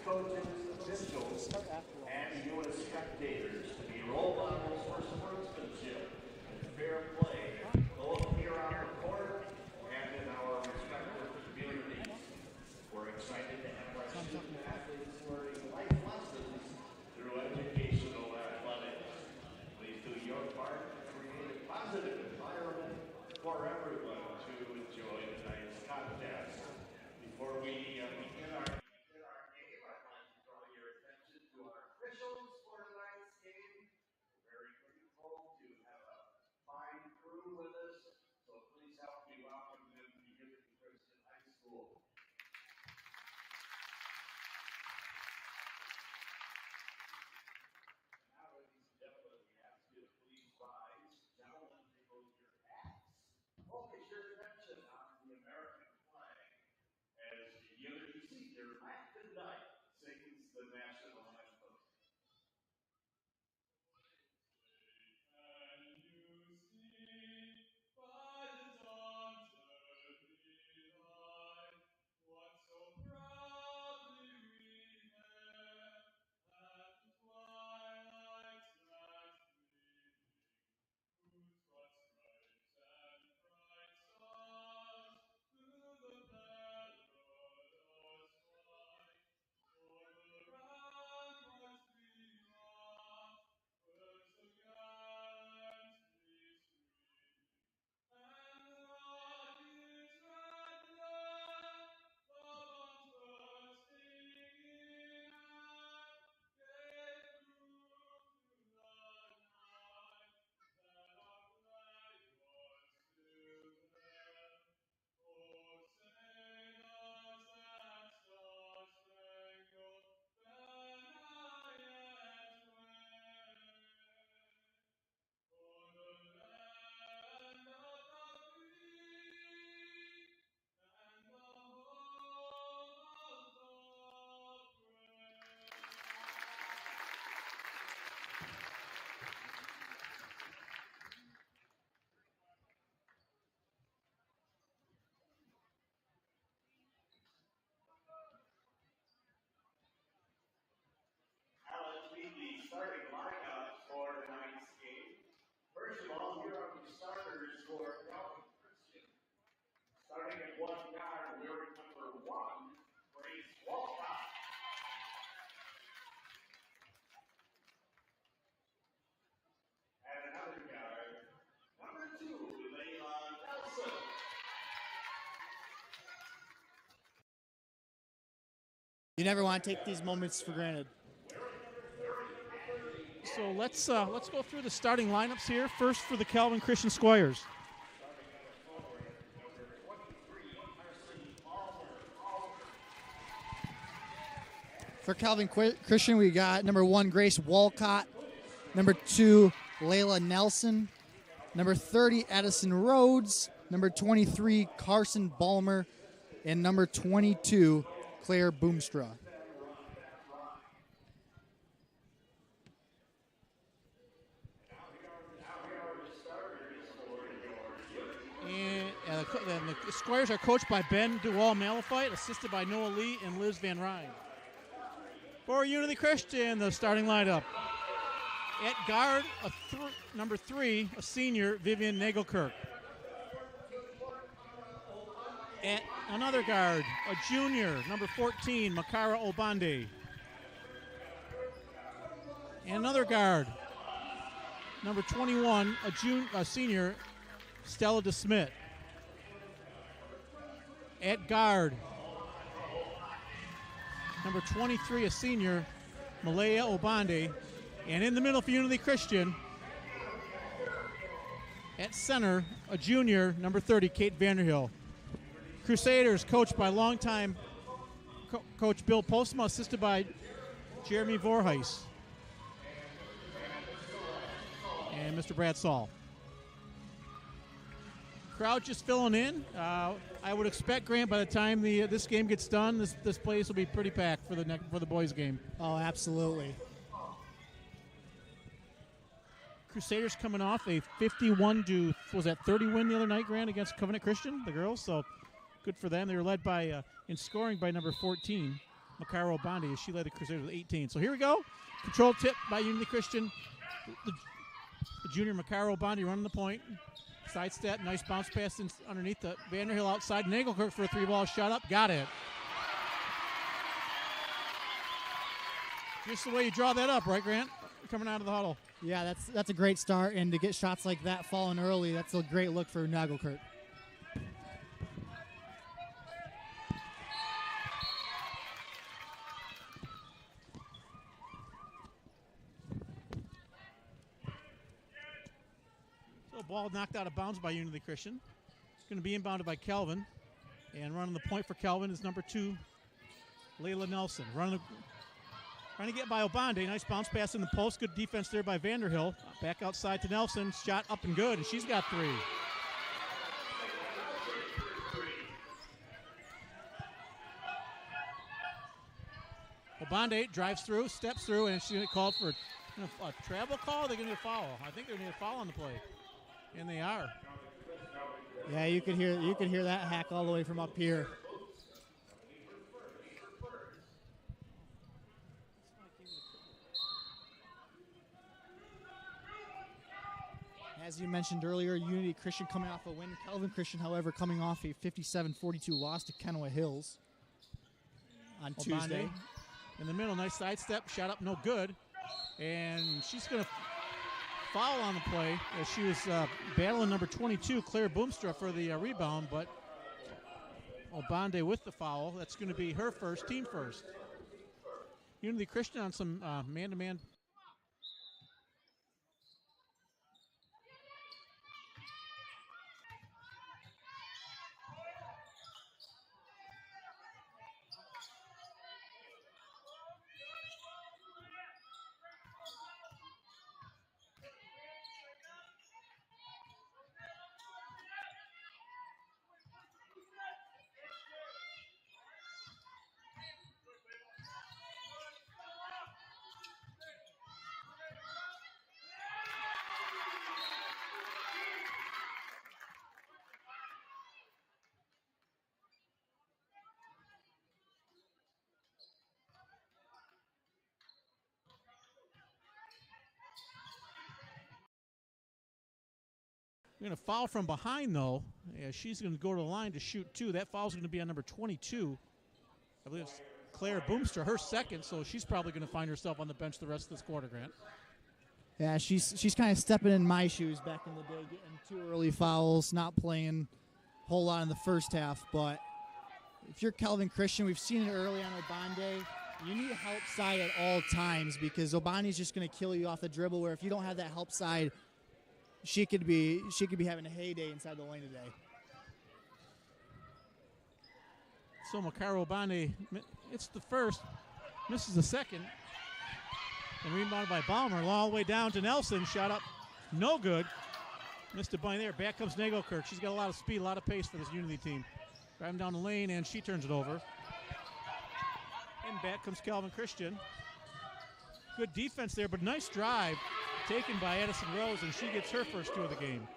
coaches, officials, and you as spectators to be role models for sportsmanship and fair play, both here on the court and in our respective communities. We're excited to have our student athletes learning life lessons through educational athletics. Please do your part to create a positive environment for everyone to enjoy tonight's contest. Before we begin our game, I'd like to draw your attention to our officials for tonight's game. We're very grateful to have a fine crew with us, so please help me welcome them to Unity Christian High School. Now, ladies and gentlemen, we ask you to please rise. Gentlemen, remove your hats. Focus your attention on the American flag as the Unity Senior Active Night sings the national anthem. The starting lineup for tonight's game. First of all, here are the starters for Calvin Christian. Starting at one guard, we're number 1, Grace Walcott. And another guard, number 2, Layla Nelson. You never want to take these moments for granted. So let's go through the starting lineups here. First for the Calvin Christian Squires. For Calvin Christian, we got number 1, Grace Walcott. Number 2, Layla Nelson. Number 30, Addison Rhodes. Number 23, Carson Balmer. And number 22, Claire Boomstra. And the Squires are coached by Ben Duwall-Malafite, assisted by Noah Lee and Liz Van Ryn. For Unity Christian, the starting lineup. At guard, number 3, a senior, Vivian Nagelkirk. At another guard, a junior, number 14, Makara Obande. And another guard, number 21, a senior, Stella DeSmit. At guard, number 23, a senior, Malaya Obande. And in the middle for Unity Christian, at center, a junior, number 30, Kate Vanderhill. Crusaders, coached by longtime coach Bill Postma, assisted by Jeremy Voorheis and Mr. Brad Saul. Crowd just filling in. I would expect, Grant, by the time this game gets done, this place will be pretty packed for the boys' game. Oh, absolutely. Crusaders coming off a 51 was that 30 win the other night, Grant, against Covenant Christian, the girls. So good for them. They were led by in scoring by number 14, Makara Obandi as she led the Crusaders with 18. So here we go. Control tip by Unity Christian. The junior Makara Obandi running the point. Side step, nice bounce pass underneath the Vanderhill outside. Nagelkirk for a 3-ball shot up. Got it. Just the way you draw that up, right, Grant? Coming out of the huddle. Yeah, that's a great start, and to get shots like that falling early, that's a great look for Nagelkirk. So ball knocked out of bounds by Unity Christian. It's going to be inbounded by Kelvin. And running the point for Kelvin is number 2, Layla Nelson. Trying to get by Obande. Nice bounce pass in the post. Good defense there by Vanderhill. Back outside to Nelson. Shot up and good, and she's got 3. Obande drives through, steps through, and she's called for a travel call. They're going to get a foul. I think they're going to get a foul on the play, and they are. Yeah, you could hear that hack all the way from up here. As you mentioned earlier, Unity Christian coming off a win. Kelvin Christian, however, coming off a 57-42 loss to Kennewa Hills on Tuesday. In the middle, nice sidestep, shot up, no good. And she's going to foul on the play as she was battling number 22, Claire Boomstra, for the rebound, but Obande with the foul. That's going to be her first, team first. Unity Christian on some man-to-man. We're going to foul from behind, though. Yeah, she's going to go to the line to shoot 2. That foul's going to be on number 22. I believe it's Claire Boomstra, her second, so she's probably going to find herself on the bench the rest of this quarter, Grant. Yeah, she's kind of stepping in my shoes back in the day, getting 2 early fouls, not playing a whole lot in the first half. But if you're Kelvin Christian, we've seen it early on Obande. You need help side at all times because Obande's just going to kill you off the dribble, where if you don't have that help side, she could be having a heyday inside the lane today. So Makara Obande, it's the first, misses the second, and rebounded by Balmer all the way down to Nelson. Shot up, no good. Missed a bunny there. Back comes Nagelkirk. She's got a lot of speed, a lot of pace for this Unity team. Driving down the lane, and she turns it over. And back comes Calvin Christian. Good defense there, but nice drive taken by Addison Rose, and she gets her first 2 of the game.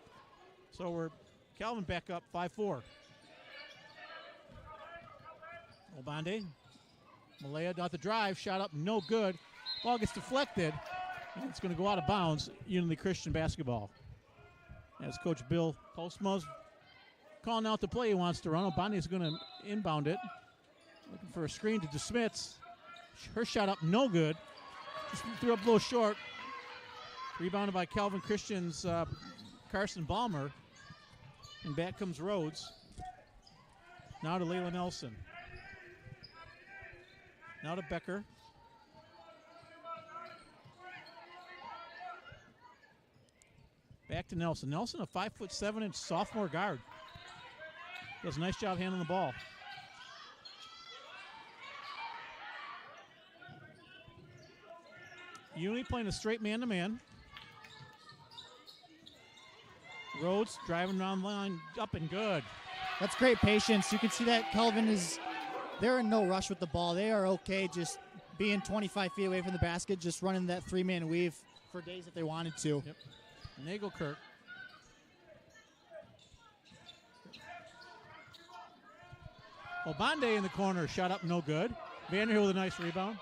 So we're Calvin back up 5-4. Obande, Malaya got the drive, shot up, no good. Ball gets deflected, and it's going to go out of bounds. Unity Christian basketball. As Coach Bill Postma's calling out the play he wants to run. Obande is going to inbound it. Looking for a screen to DeSmits. Her shot up, no good. Just threw up a little short. Rebounded by Calvin Christian's Carson Balmer. And back comes Rhodes. Now to Layla Nelson. Now to Becker. Back to Nelson. Nelson, a 5'7" sophomore guard. Does a nice job handling the ball. Unity playing a straight man-to-man. Rhodes driving around the line, up and good. That's great patience. You can see that Kelvin they're in no rush with the ball. They are okay just being 25 feet away from the basket, just running that 3-man weave for days if they wanted to. Yep. Nagelkirk. Obande in the corner, shot up, no good. Vanderhill with a nice rebound.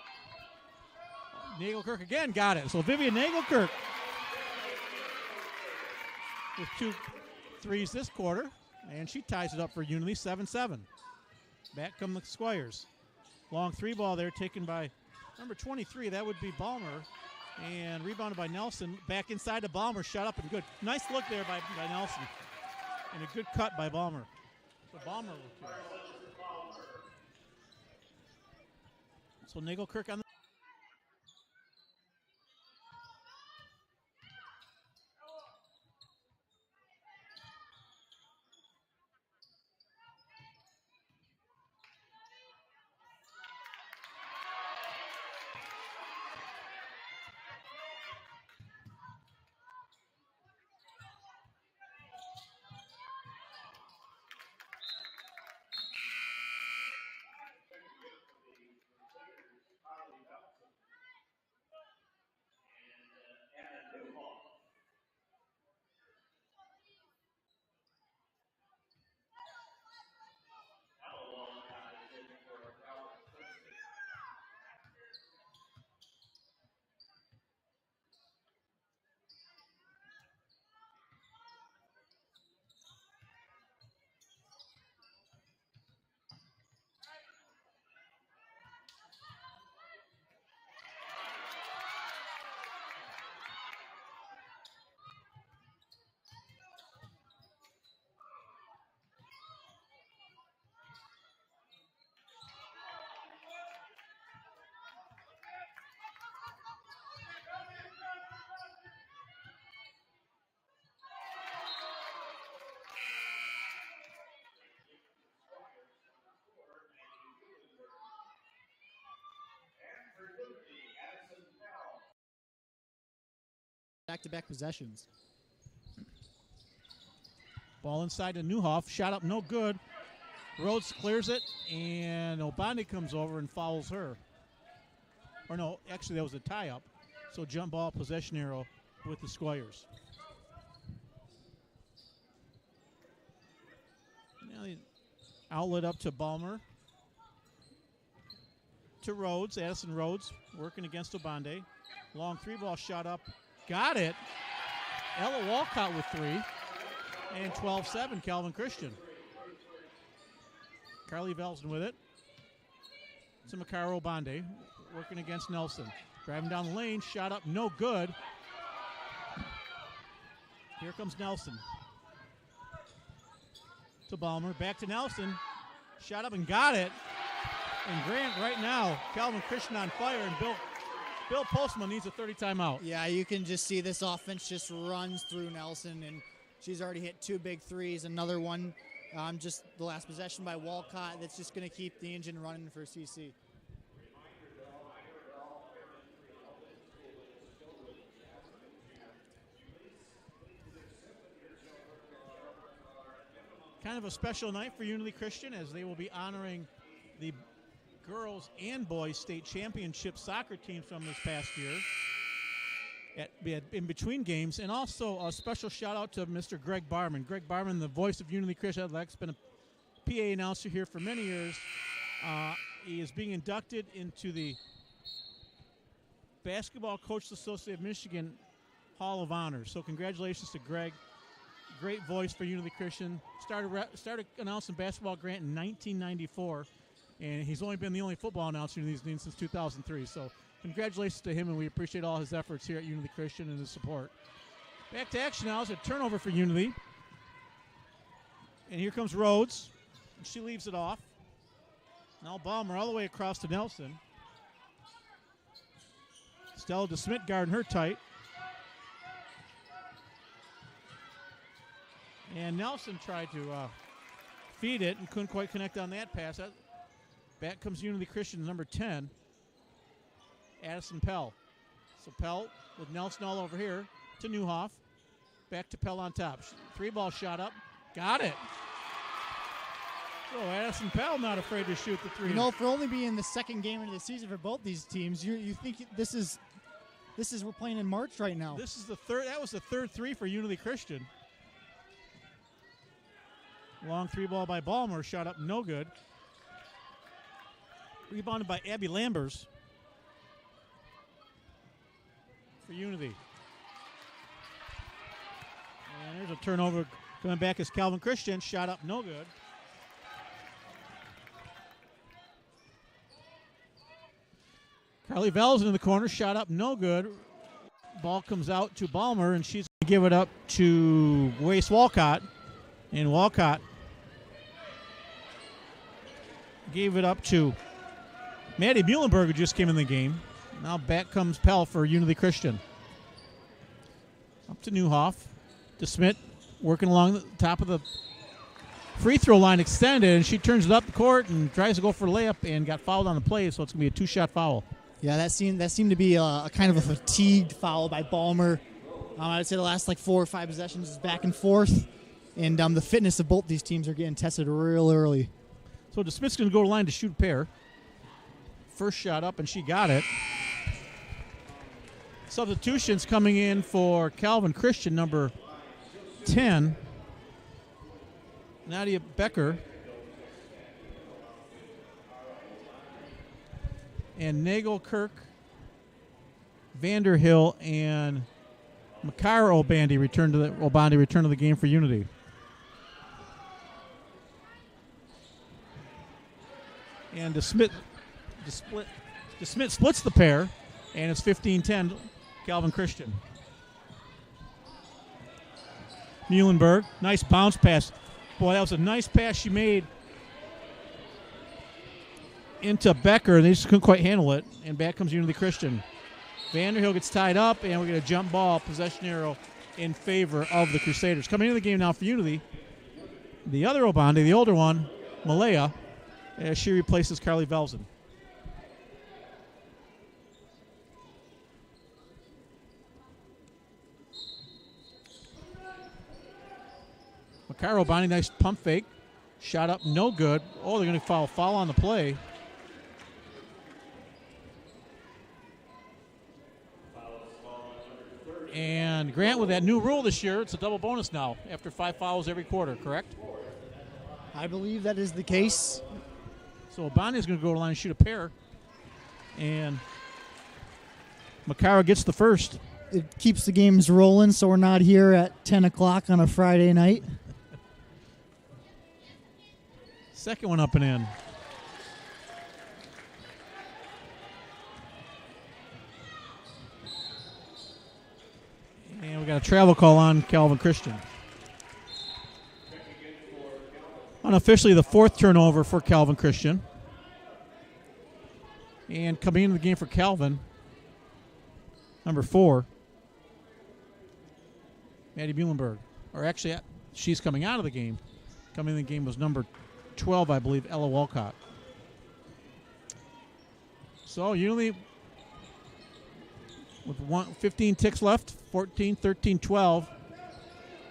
Nagelkirk again got it. So Vivian Nagelkirk with 2 threes this quarter, and she ties it up for Unity, 7-7. Back come the Squires. Long 3 ball there taken by number 23. That would be Balmer. And rebounded by Nelson. Back inside to Balmer. Shot up and good. Nice look there by Nelson. And a good cut by Balmer. So Balmer with 2. So Nagelkirk on the back-to-back possessions. ball inside to Newhoff. Shot up, no good. Rhodes clears it, and Obandi comes over and fouls her. Or no, actually that was a tie-up. So jump ball, possession arrow with the Squires. Now the outlet up to Balmer. To Rhodes, Addison Rhodes working against Obandi. Long 3 ball shot up. Got it. Ella Walcott with 3. And 12-7, Calvin Christian. Carly Velson with it. To Makara Obandi working against Nelson. Driving down the lane, shot up, no good. Here comes Nelson. To Balmer, back to Nelson. Shot up and got it. And Grant right now, Calvin Christian on fire, and Bill Postman needs a 30 timeout. Yeah, you can just see this offense just runs through Nelson, and she's already hit 2 big threes. Another one, just the last possession by Walcott, that's just going to keep the engine running for CC. Kind of a special night for Unity Christian, as they will be honoring the girls and boys state championship soccer teams from this past year in between games. And also a special shout out to Mr. Greg Barman. Greg Barman, the voice of Unity Christian Athletics, been a PA announcer here for many years. He is being inducted into the Basketball Coaches Association of Michigan Hall of Honor. So congratulations to Greg. Great voice for Unity Christian. Started announcing basketball Grant in 1994, and he's only been the only football announcer in these games since 2003. So congratulations to him, and we appreciate all his efforts here at Unity Christian and his support. Back to action now. It's a turnover for Unity. And here comes Rhodes. She leaves it off. Now Balmer all the way across to Nelson. Stella DeSmit guarding her tight. And Nelson tried to feed it and couldn't quite connect on that pass. Back comes Unity Christian, number 10, Addison Pell. So Pell with Nelson all over here to Newhoff. Back to Pell on top. 3 ball shot up. Got it. So Addison Pell not afraid to shoot the 3. You know, for only being the second game into the season for both these teams, you think this is we're playing in March right now. This is the third. That was the third 3 for Unity Christian. Long 3 ball by Balmer, shot up no good. Rebounded by Abby Lambers for Unity. And there's a turnover coming back as Calvin Christian. Shot up, no good. Carly Vells in the corner. Shot up, no good. Ball comes out to Balmer, and she's going to give it up to Grace Walcott. And Walcott gave it up to Maddie Muhlenberg, who just came in the game. Now back comes Pell for Unity Christian. Up to Newhoff. To Smith, working along the top of the free throw line extended, and she turns it up the court and tries to go for a layup and got fouled on the play, so it's going to be a two-shot foul. Yeah, that seemed to be a kind of a fatigued foul by Balmer. I'd say the last 4 or 5 possessions is back and forth, and the fitness of both these teams are getting tested real early. So DeSmith's going to go to the line to shoot a pair. First shot up, and she got it. Substitutions coming in for Calvin Christian, number 10. Nadia Becker. And Nagel Kirk, Vanderhill, and Makara Obandi returned to the game for Unity. And DeSmith splits the pair, and it's 15-10 Calvin Christian. Muhlenberg, nice bounce pass. Boy, that was a nice pass she made into Becker. They just couldn't quite handle it, and back comes Unity Christian. Vanderhill gets tied up, and we get a jump ball, possession arrow in favor of the Crusaders. Coming into the game now for Unity, the other Obandi, the older one, Malaya, as she replaces Carly Velzen. Makara Obandi, nice pump fake. Shot up, no good. Oh, they're going to foul on the play. And Grant, with that new rule this year, it's a double bonus now after 5 fouls every quarter, correct? I believe that is the case. So Obandi is going to go to the line and shoot a pair. And Makara gets the first. It keeps the games rolling, so we're not here at 10 o'clock on a Friday night. Second one up and in. And we got a travel call on Calvin Christian. Unofficially, the 4th turnover for Calvin Christian. And coming into the game for Calvin, number 4, Maddie Muhlenberg. Or actually, she's coming out of the game. Coming in the game was number 12, I believe, Ella Walcott. So Unity with 15 ticks left, 14, 13, 12.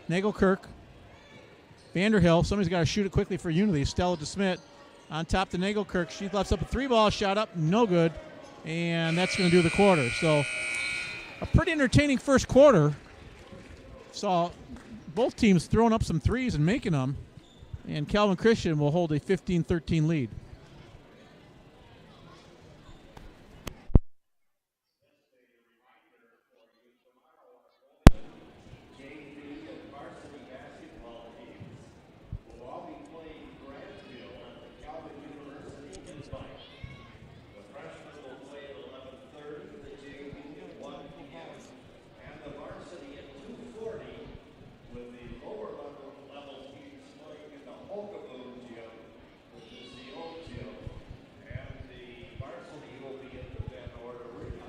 Nagel Kirk, Vanderhill. Somebody's got to shoot it quickly for Unity. Stella DeSmith on top to Nagel Kirk. She lets up a 3-ball shot up, no good. And that's going to do the quarter. So a pretty entertaining first quarter. Saw both teams throwing up some threes and making them. And Calvin Christian will hold a 15-13 lead. JV and varsity basketball teams will all be playing Granville at the Calvin University invite. The freshmen will play at 11:30, the JV at 1 p.m., and the varsity at 2:40, with the lower level teams playing in the Holcomb gym, which is the old gym, and the varsity will be at the Van Ord Arena.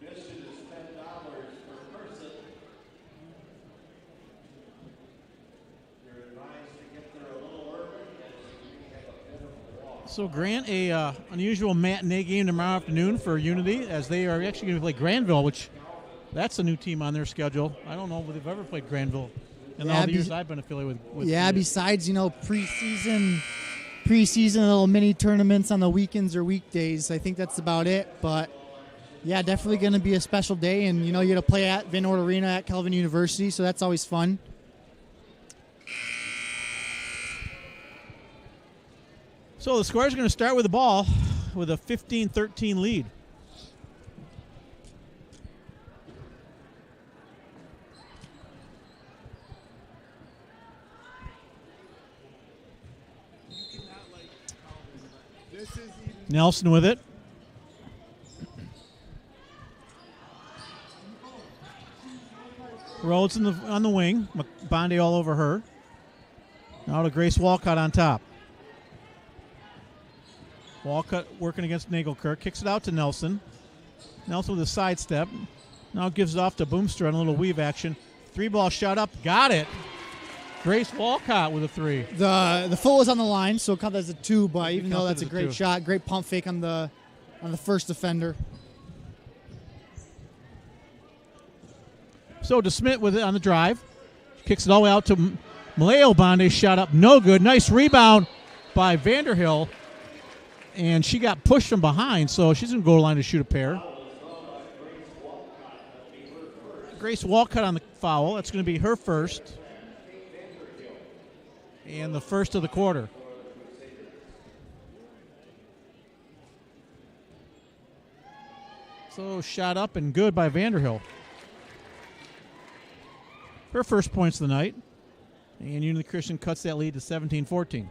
Admission is $10 per person. You're advised to get there a little early as you have a bit of a walk. So Grant, a unusual matinee game tomorrow afternoon for Unity, as they are actually going to play Granville, which that's a new team on their schedule. I don't know if they've ever played Granville in all the years I've been affiliated with Yeah, Unity. besides, preseason little mini tournaments on the weekends or weekdays, I think that's about it. But yeah, definitely going to be a special day, and you get to play at Van Ord Arena at Calvin University, so that's always fun. So the Squares are going to start with the ball with a 15-13 lead. Nelson with it. Rhodes on the wing. Bondi all over her. Now to Grace Walcott on top. Walcott working against Nagelkirk. Kicks it out to Nelson. Nelson with a sidestep. Now gives it off to Boomster on a little weave action. 3-ball shot up. Got it. Grace Walcott with a 3. The full was on the line, so it counted as a 2, but even though that's a great 2. shot, great pump fake on the first defender. So DeSmit with it on the drive. Kicks it all the way out to Maleo. Bondi shot up. No good. Nice rebound by Vanderhill. And she got pushed from behind, so she's going to go to the line to shoot a pair. Grace Walcott on the foul. That's going to be her first. And the first of the quarter. So shot up and good by Vanderhill. Her first points of the night. And Unity Christian cuts that lead to 17-14.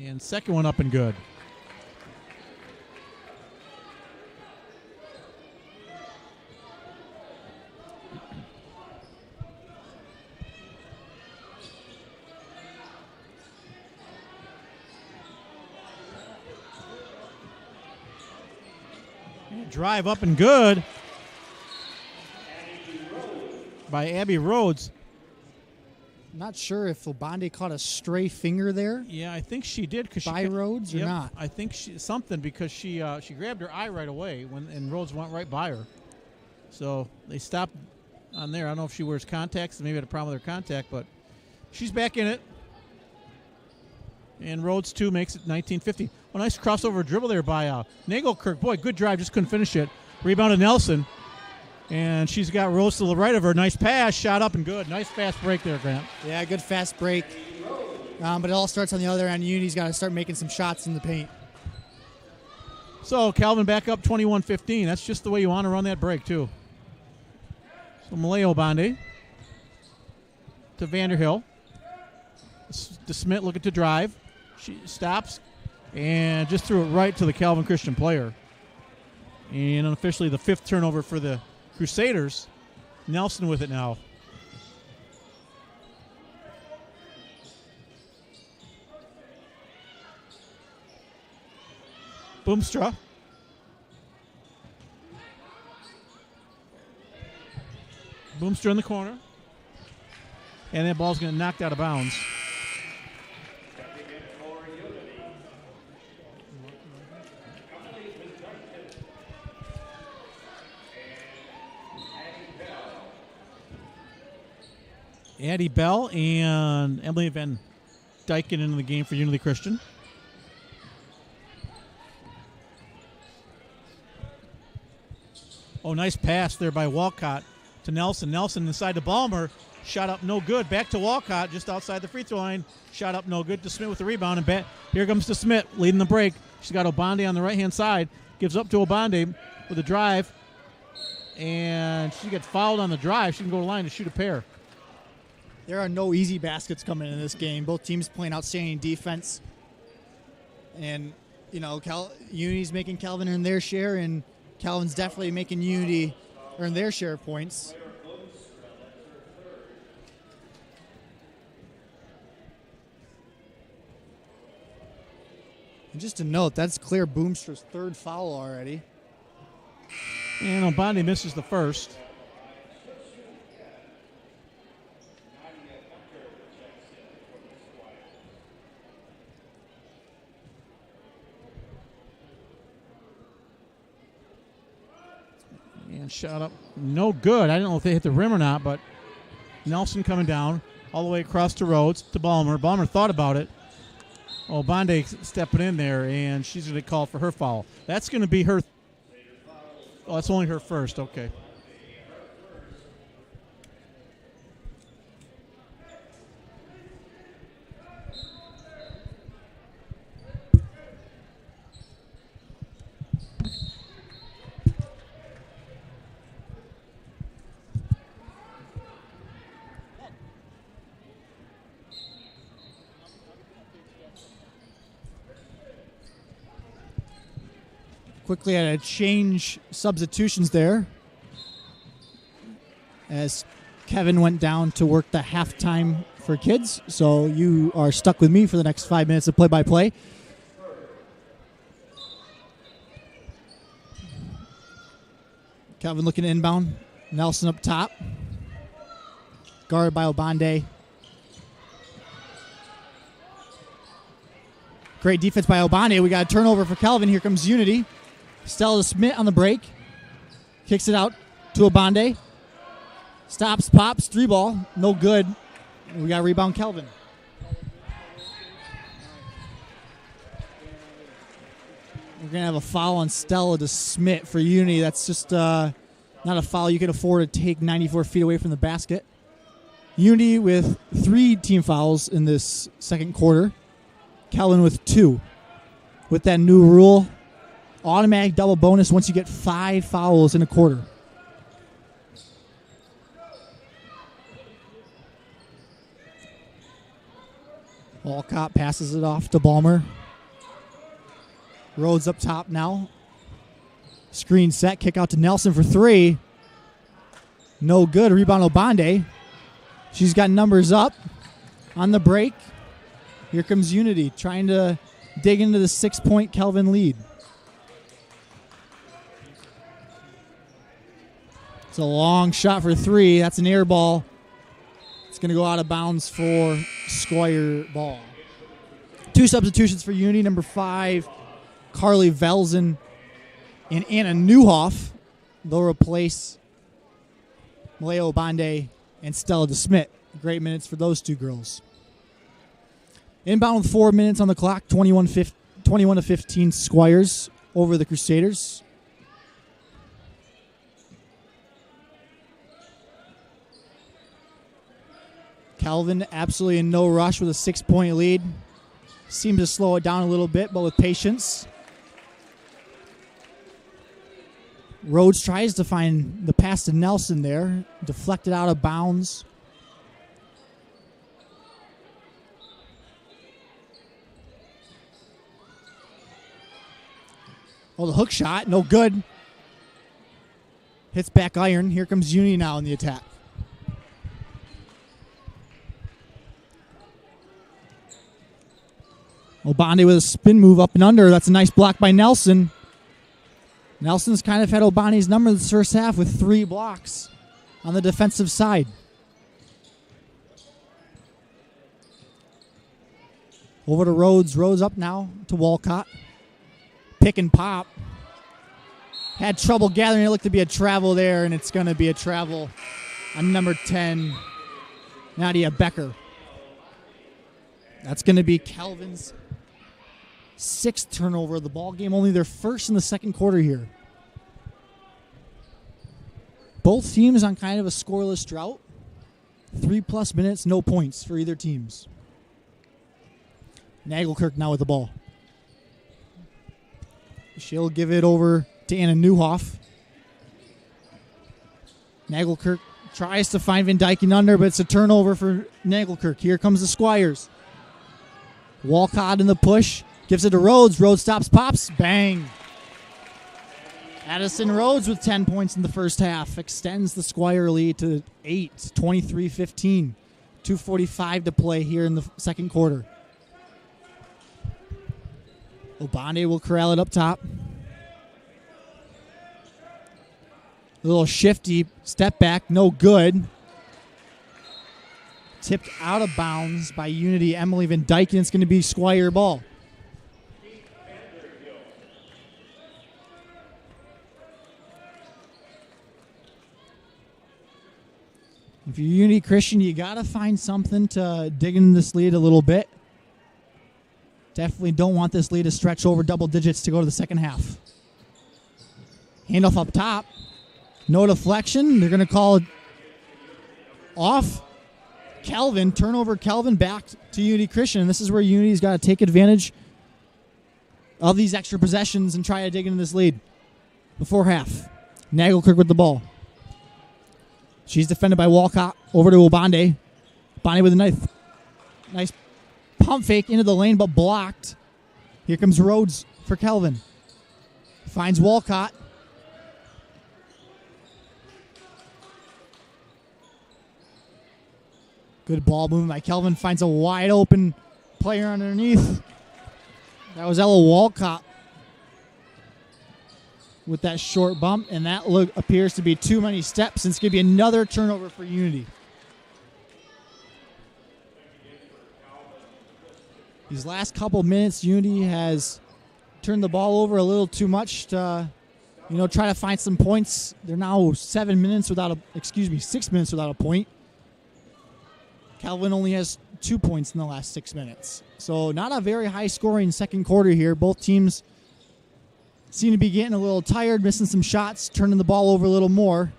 And second one up and good. Drive up and good by Abby Rhodes. Not sure if Bondi caught a stray finger there. Yeah, I think she did. By Rhodes or not? I think something because she grabbed her eye right away and Rhodes went right by her. So they stopped on there. I don't know if she wears contacts and maybe had a problem with her contact, but she's back in it. And Rhodes, too, makes it 19-15. A nice crossover dribble there by Nagelkirk. Boy, good drive, just couldn't finish it. Rebound to Nelson. And she's got Rhodes to the right of her. Nice pass, shot up and good. Nice fast break there, Grant. Yeah, good fast break. But it all starts on the other end. Unity's got to start making some shots in the paint. So Calvin back up 21-15. That's just the way you want to run that break, too. So Maleo Bondi to Vanderhill. DeSmit looking to drive. She stops and just threw it right to the Calvin Christian player. And unofficially the 5th turnover for the Crusaders. Nelson with it now. Boomstra. Boomstra in the corner. And that ball's going to knocked out of bounds. Addie Bell and Emily Van Dyken into the game for Unity Christian. Oh, nice pass there by Walcott to Nelson. Nelson inside to Balmer. Shot up no good. Back to Walcott just outside the free throw line. Shot up no good. DeSmit with the rebound. And back. Here comes DeSmit leading the break. She's got Obandi on the right-hand side. Gives up to Obandi with a drive. And she gets fouled on the drive. She can go to the line to shoot a pair. There are no easy baskets coming in this game. Both teams playing outstanding defense. And, you know, Unity's making Calvin earn their share, and Calvin's definitely making Unity earn their share of points. And just to note, that's clear Boomstra's 3rd foul already. And Obandi misses the first. And shot up no good. I don't know if they hit the rim or not, but Nelson coming down all the way across to Rhodes to Balmer. Balmer thought about it. Oh, Bondi stepping in there, and she's going to call for her foul. That's going to be her. Oh, that's only her first. Okay. Quickly had to change substitutions there as Kevin went down to work the halftime for kids. So you are stuck with me for the next 5 minutes of play-by-play. Kelvin looking to inbound. Nelson up top. Guarded by Obande. Great defense by Obande. We got a turnover for Kelvin. Here comes Unity. Stella Smith on the break. Kicks it out to Obande. Stops, pops, 3-ball. No good. We got a rebound, Kelvin. We're going to have a foul on Stella to Smith for Unity. That's just not a foul you can afford to take 94 feet away from the basket. Unity with 3 team fouls in this second quarter. Kelvin with 2. With that new rule, automatic double bonus once you get 5 fouls in a quarter. Walcott passes it off to Ballmer. Rhodes up top now. Screen set, kick out to Nelson for 3. No good, rebound Obande. She's got numbers up on the break. Here comes Unity trying to dig into the 6-point Kelvin lead. It's a long shot for 3. That's an air ball. It's going to go out of bounds for Squire ball. 2 substitutions for Unity. Number 5, Carly Velzen and Anna Newhoff. They'll replace Malaya Obande and Stella DeSmit. Great minutes for those 2 girls. Inbound with 4 minutes on the clock. 21 to 15 Squires over the Crusaders. Kelvin absolutely in no rush with a 6-point lead. Seems to slow it down a little bit, but with patience. Rhodes tries to find the pass to Nelson there. Deflected out of bounds. Oh, the hook shot, no good. Hits back iron. Here comes Unity now in the attack. Obande with a spin move up and under. That's a nice block by Nelson. Nelson's kind of had Obande's number this first half with 3 blocks on the defensive side. Over to Rhodes. Rhodes up now to Walcott. Pick and pop. Had trouble gathering. It looked to be a travel there, and it's going to be a travel on number 10, Nadia Becker. That's going to be Kelvin's 6th turnover of the ball game, only their first in the second quarter here. Both teams on kind of a scoreless drought. 3+ minutes, no points for either teams. Nagelkirk now with the ball. She'll give it over to Anna Newhoff. Nagelkirk tries to find Van Dyken under, but it's a turnover for Nagelkirk. Here comes the Squires. Walcott in the push. Gives it to Rhodes. Rhodes stops, pops. Bang. Addison Rhodes with 10 points in the first half. Extends the Squire lead to 8. 23-15. 2:45 to play here in the second quarter. Obande will corral it up top. A little shifty step back. No good. Tipped out of bounds by Unity Emily Van Dyken. It's going to be Squire ball. If you're Unity Christian, you got to find something to dig into this lead a little bit. Definitely don't want this lead to stretch over double digits to go to the second half. Handoff up top. No deflection. They're going to call it off. Kelvin, turnover Kelvin back to Unity Christian. And this is where Unity's got to take advantage of these extra possessions and try to dig into this lead before half. Nagelkirk with the ball. She's defended by Walcott. Over to Obande. Obande with a nice pump fake into the lane, but blocked. Here comes Rhodes for Kelvin. Finds Walcott. Good ball movement by Kelvin. Finds a wide open player underneath. That was Ella Walcott with that short bump, and that appears to be too many steps, and it's going to be another turnover for Unity. These last couple minutes, Unity has turned the ball over a little too much to, try to find some points. They're now 6 minutes without a point. Calvin only has 2 points in the last 6 minutes. So not a very high-scoring second quarter here. Both teams seem to be getting a little tired, missing some shots, turning the ball over a little more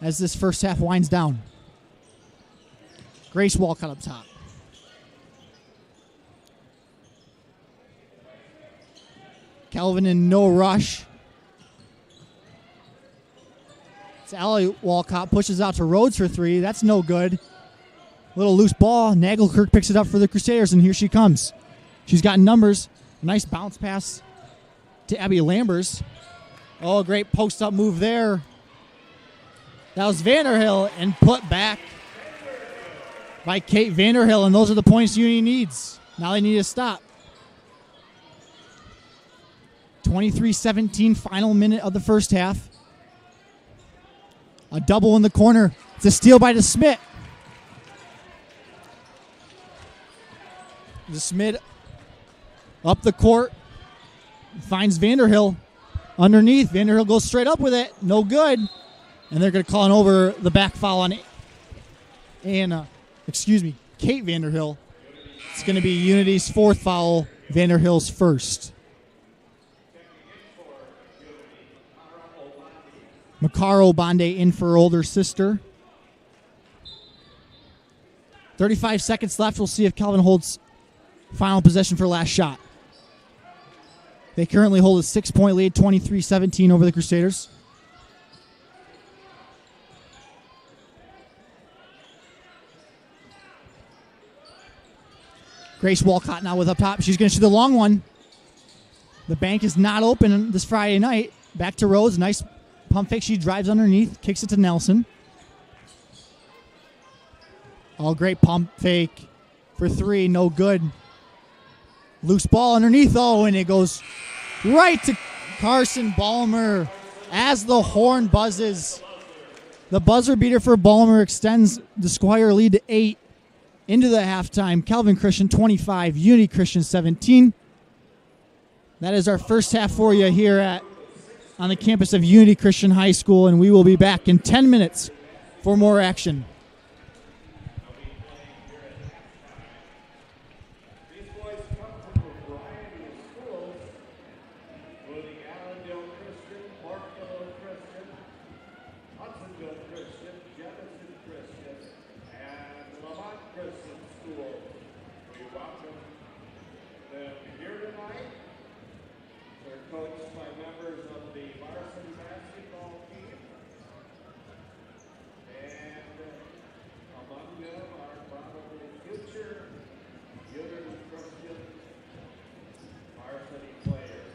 as this first half winds down. Grace Walcott up top. Calvin in no rush. It's Ella Walcott pushes out to Rhodes for three. That's no good. Little loose ball. Nagelkirk picks it up for the Crusaders, and here she comes. She's got numbers. Nice bounce pass to Abby Lambers. Oh, great post-up move there. That was Vanderhill, and put back by Kate Vanderhill, and those are the points Unity needs. Now they need to stop. 23-17, final minute of the first half. A double in the corner. It's a steal by DeSmit. DeSmit up the court. Finds Vanderhill underneath. Vanderhill goes straight up with it. No good. And they're going to call an over the back foul on Kate Vanderhill. It's going to be Unity's fourth foul, Vanderhill's first. Makaro Bande in for her older sister. 35 seconds left. We'll see if Calvin holds final possession for last shot. They currently hold a 6-point lead, 23-17 over the Crusaders. Grace Walcott now with up top. She's going to shoot the long one. The bank is not open this Friday night. Back to Rose. Nice pump fake. She drives underneath, kicks it to Nelson. Oh, great pump fake for three. No good. Loose ball underneath. Oh, and it goes right to Carson Ballmer as the horn buzzes. The buzzer beater for Ballmer extends the Squire lead to 8 into the halftime. Calvin Christian 25, Unity Christian 17. That is our first half for you here on the campus of Unity Christian High School, and we will be back in 10 minutes for more action. Coached by members of the Varsity basketball team. And among them are probably future Unity Christian varsity players.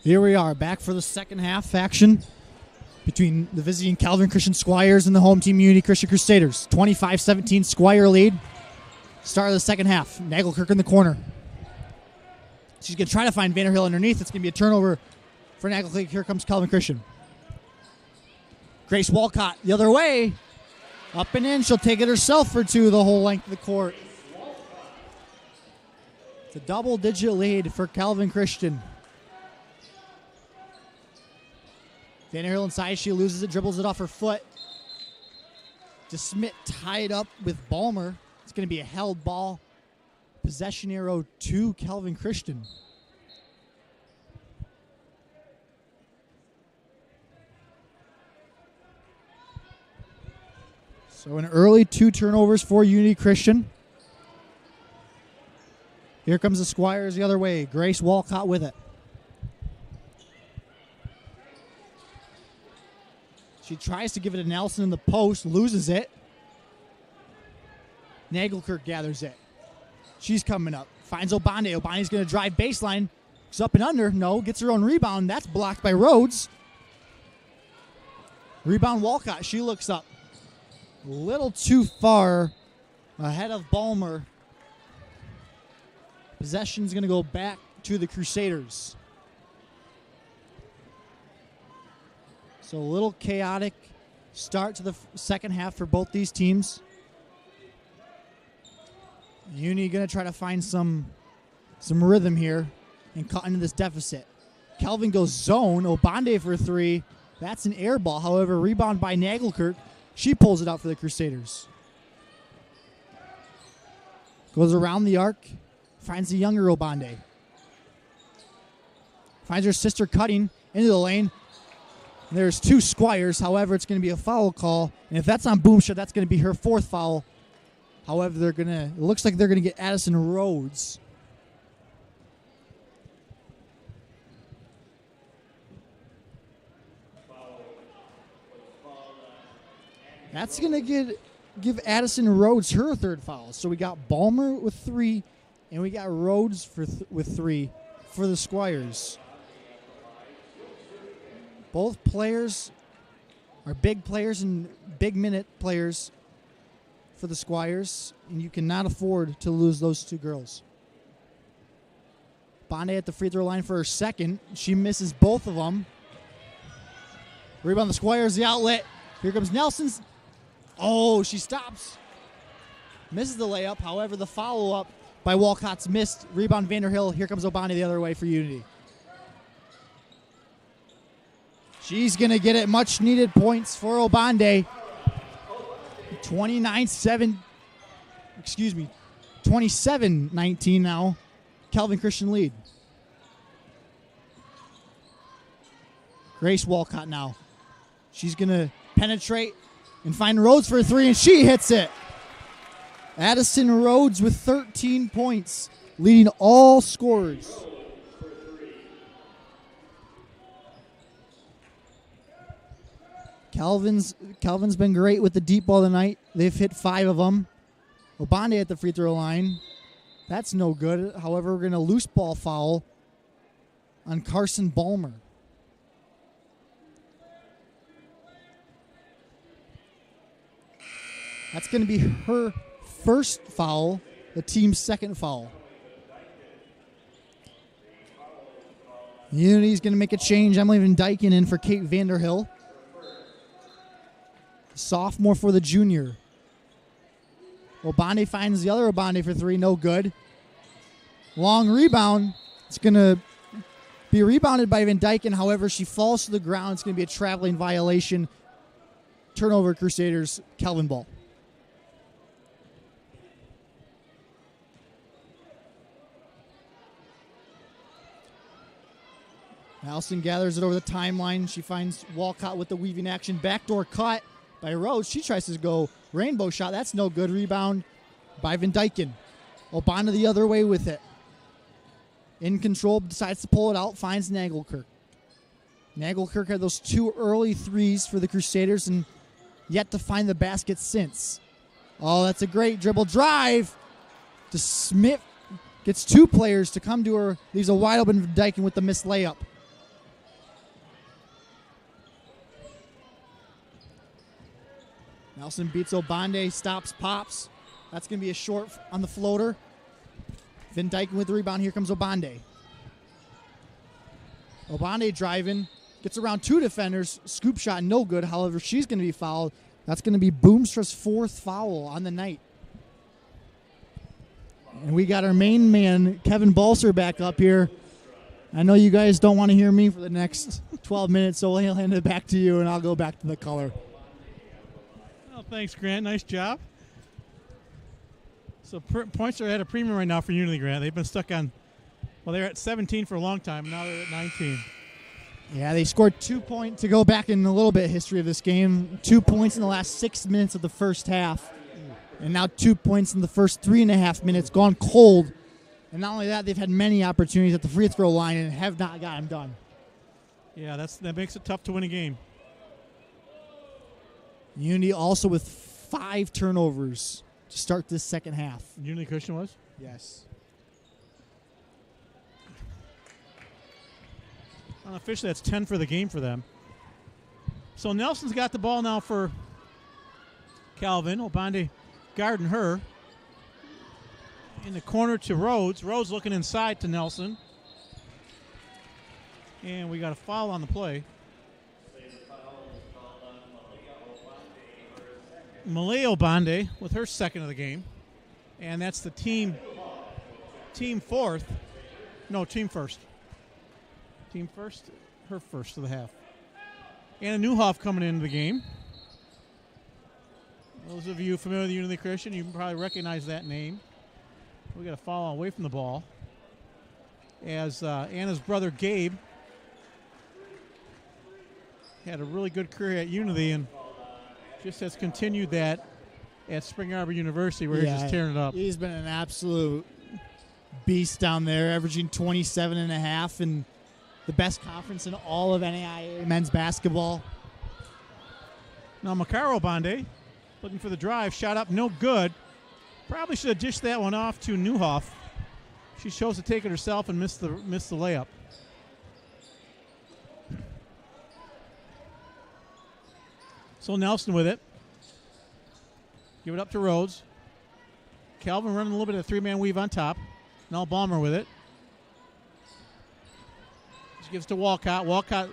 Here we are, back for the second half action between the visiting Calvin Christian Squires and the home team Unity Christian Crusaders. 25-17 Squire lead. Start of the second half. Nagelkirk in the corner. She's going to try to find Vanderhill underneath. It's going to be a turnover for Nagelkirk. Here comes Calvin Christian. Grace Walcott the other way. Up and in. She'll take it herself for two the whole length of the court. It's a double-digit lead for Calvin Christian. Vanderhill inside. She loses it, dribbles it off her foot. DeSmit tied up with Balmer. It's going to be a held ball. Possession arrow to Calvin Christian. So an early 2 turnovers for Unity Christian. Here comes the Squires the other way. Grace Walcott with it. She tries to give it to Nelson in the post, loses it. Nagelkirk gathers it. She's coming up. Finds Obande. Obande's going to drive baseline. She's up and under. No, gets her own rebound. That's blocked by Rhodes. Rebound Walcott. She looks up. A little too far ahead of Balmer. Possession's going to go back to the Crusaders. So a little chaotic start to the second half for both these teams. Uni going to try to find some rhythm here and cut into this deficit. Kelvin goes zone. Obande for 3. That's an air ball. However, rebound by Nagelkirk. She pulls it out for the Crusaders. Goes around the arc. Finds the younger Obande. Finds her sister cutting into the lane. There's 2 Squires. However, it's going to be a foul call. And if that's on Boomshot, that's going to be her 4th foul. However, it looks like they're going to get Addison Rhodes. That's going to give Addison Rhodes her 3rd foul. So we got Balmer with 3, and we got Rhodes with 3 for the Squires. Both players are big players and big minute players for the Squires, and you cannot afford to lose those 2 girls. Bonde at the free throw line for her 2nd. She misses both of them. Rebound the Squires, the outlet. Here comes Nelson's. Oh, she stops. Misses the layup. However, the follow-up by Walcott's missed. Rebound Vanderhill. Here comes Obande the other way for Unity. She's going to get it. Much needed points for Obande. 27-19 now. Calvin Christian lead. Grace Walcott now. She's going to penetrate and find Rhodes for a 3, and she hits it. Addison Rhodes with 13 points, leading all scorers. Calvin's been great with the deep ball tonight. They've hit 5 of them. Obande at the free throw line. That's no good. However, we're going to loose ball foul on Carson Balmer. That's going to be her 1st foul, the team's 2nd foul. Unity's going to make a change. Emily Van Dyken in for Kate Vanderhill. Sophomore for the junior. Obande finds the other Obande for 3. No good. Long rebound. It's going to be rebounded by Van Dyken. However, she falls to the ground. It's going to be a traveling violation. Turnover Crusaders. Kelvin ball. Allison gathers it over the timeline. She finds Walcott with the weaving action. Backdoor cut by Rhodes. She tries to go rainbow shot. That's no good. Rebound by Van Dyken. Obana the other way with it. In control, decides to pull it out, finds Nagelkirk. Nagelkirk had those 2 early threes for the Crusaders and yet to find the basket since. Oh, that's a great dribble drive. To Smith gets 2 players to come to her. Leaves a wide open Van Dyken with the missed layup. Nelson beats Obande, stops, pops. That's going to be a short on the floater. Van Dyken with the rebound. Here comes Obande. Obande driving, gets around 2 defenders. Scoop shot, no good. However, she's going to be fouled. That's going to be Boomstra's 4th foul on the night. And we got our main man, Kevin Balser, back up here. I know you guys don't want to hear me for the next 12 minutes, so he'll hand it back to you, and I'll go back to the color. Well, thanks, Grant. Nice job. So points are at a premium right now for Unity, Grant. They've been stuck on, well, they're at 17 for a long time. Now they're at 19. Yeah, they scored 2 points to go back in a little bit of history of this game. 2 points in the last 6 minutes of the first half. And now 2 points in the first 3.5 minutes, gone cold. And not only that, they've had many opportunities at the free throw line and have not got them done. Yeah, that makes it tough to win a game. Unity also with 5 turnovers to start this second half. Unity Christian was? Yes. Unofficially, that's 10 for the game for them. So Nelson's got the ball now for Calvin. Obande guarding her. In the corner to Rhodes. Rhodes looking inside to Nelson. And we got a foul on the play. Malay Obande with her second of the game. And that's the team fourth. No, team first. Team first, her first of the half. Anna Newhoff coming into the game. Those of you familiar with Unity Christian, you can probably recognize that name. We got a foul away from the ball. As Anna's brother Gabe had a really good career at Unity and just has continued that at Spring Arbor University where he's just tearing it up. He's been an absolute beast down there, averaging 27.5 and the best conference in all of NAIA men's basketball. Now Makaro Obande looking for the drive, shot up, no good. Probably should have dished that one off to Newhoff. She chose to take it herself and missed the layup. So Nelson with it. Give it up to Rhodes. Calvin running a little bit of a 3-man weave on top. Now Balmer with it. She gives to Walcott. Walcott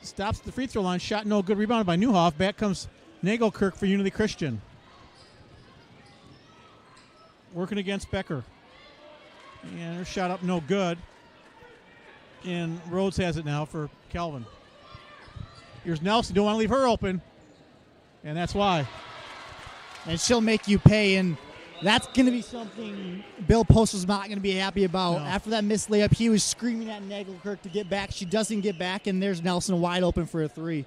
stops at the free throw line. Shot no good. Rebounded by Newhoff. Back comes Nagelkirk for Unity Christian. Working against Becker. And her shot up no good. And Rhodes has it now for Calvin. Here's Nelson. Don't want to leave her open. And that's why. And she'll make you pay. And that's going to be something Bill Post was not going to be happy about. No. After that missed layup, he was screaming at Nagelkirk to get back. She doesn't get back, and there's Nelson wide open for a 3.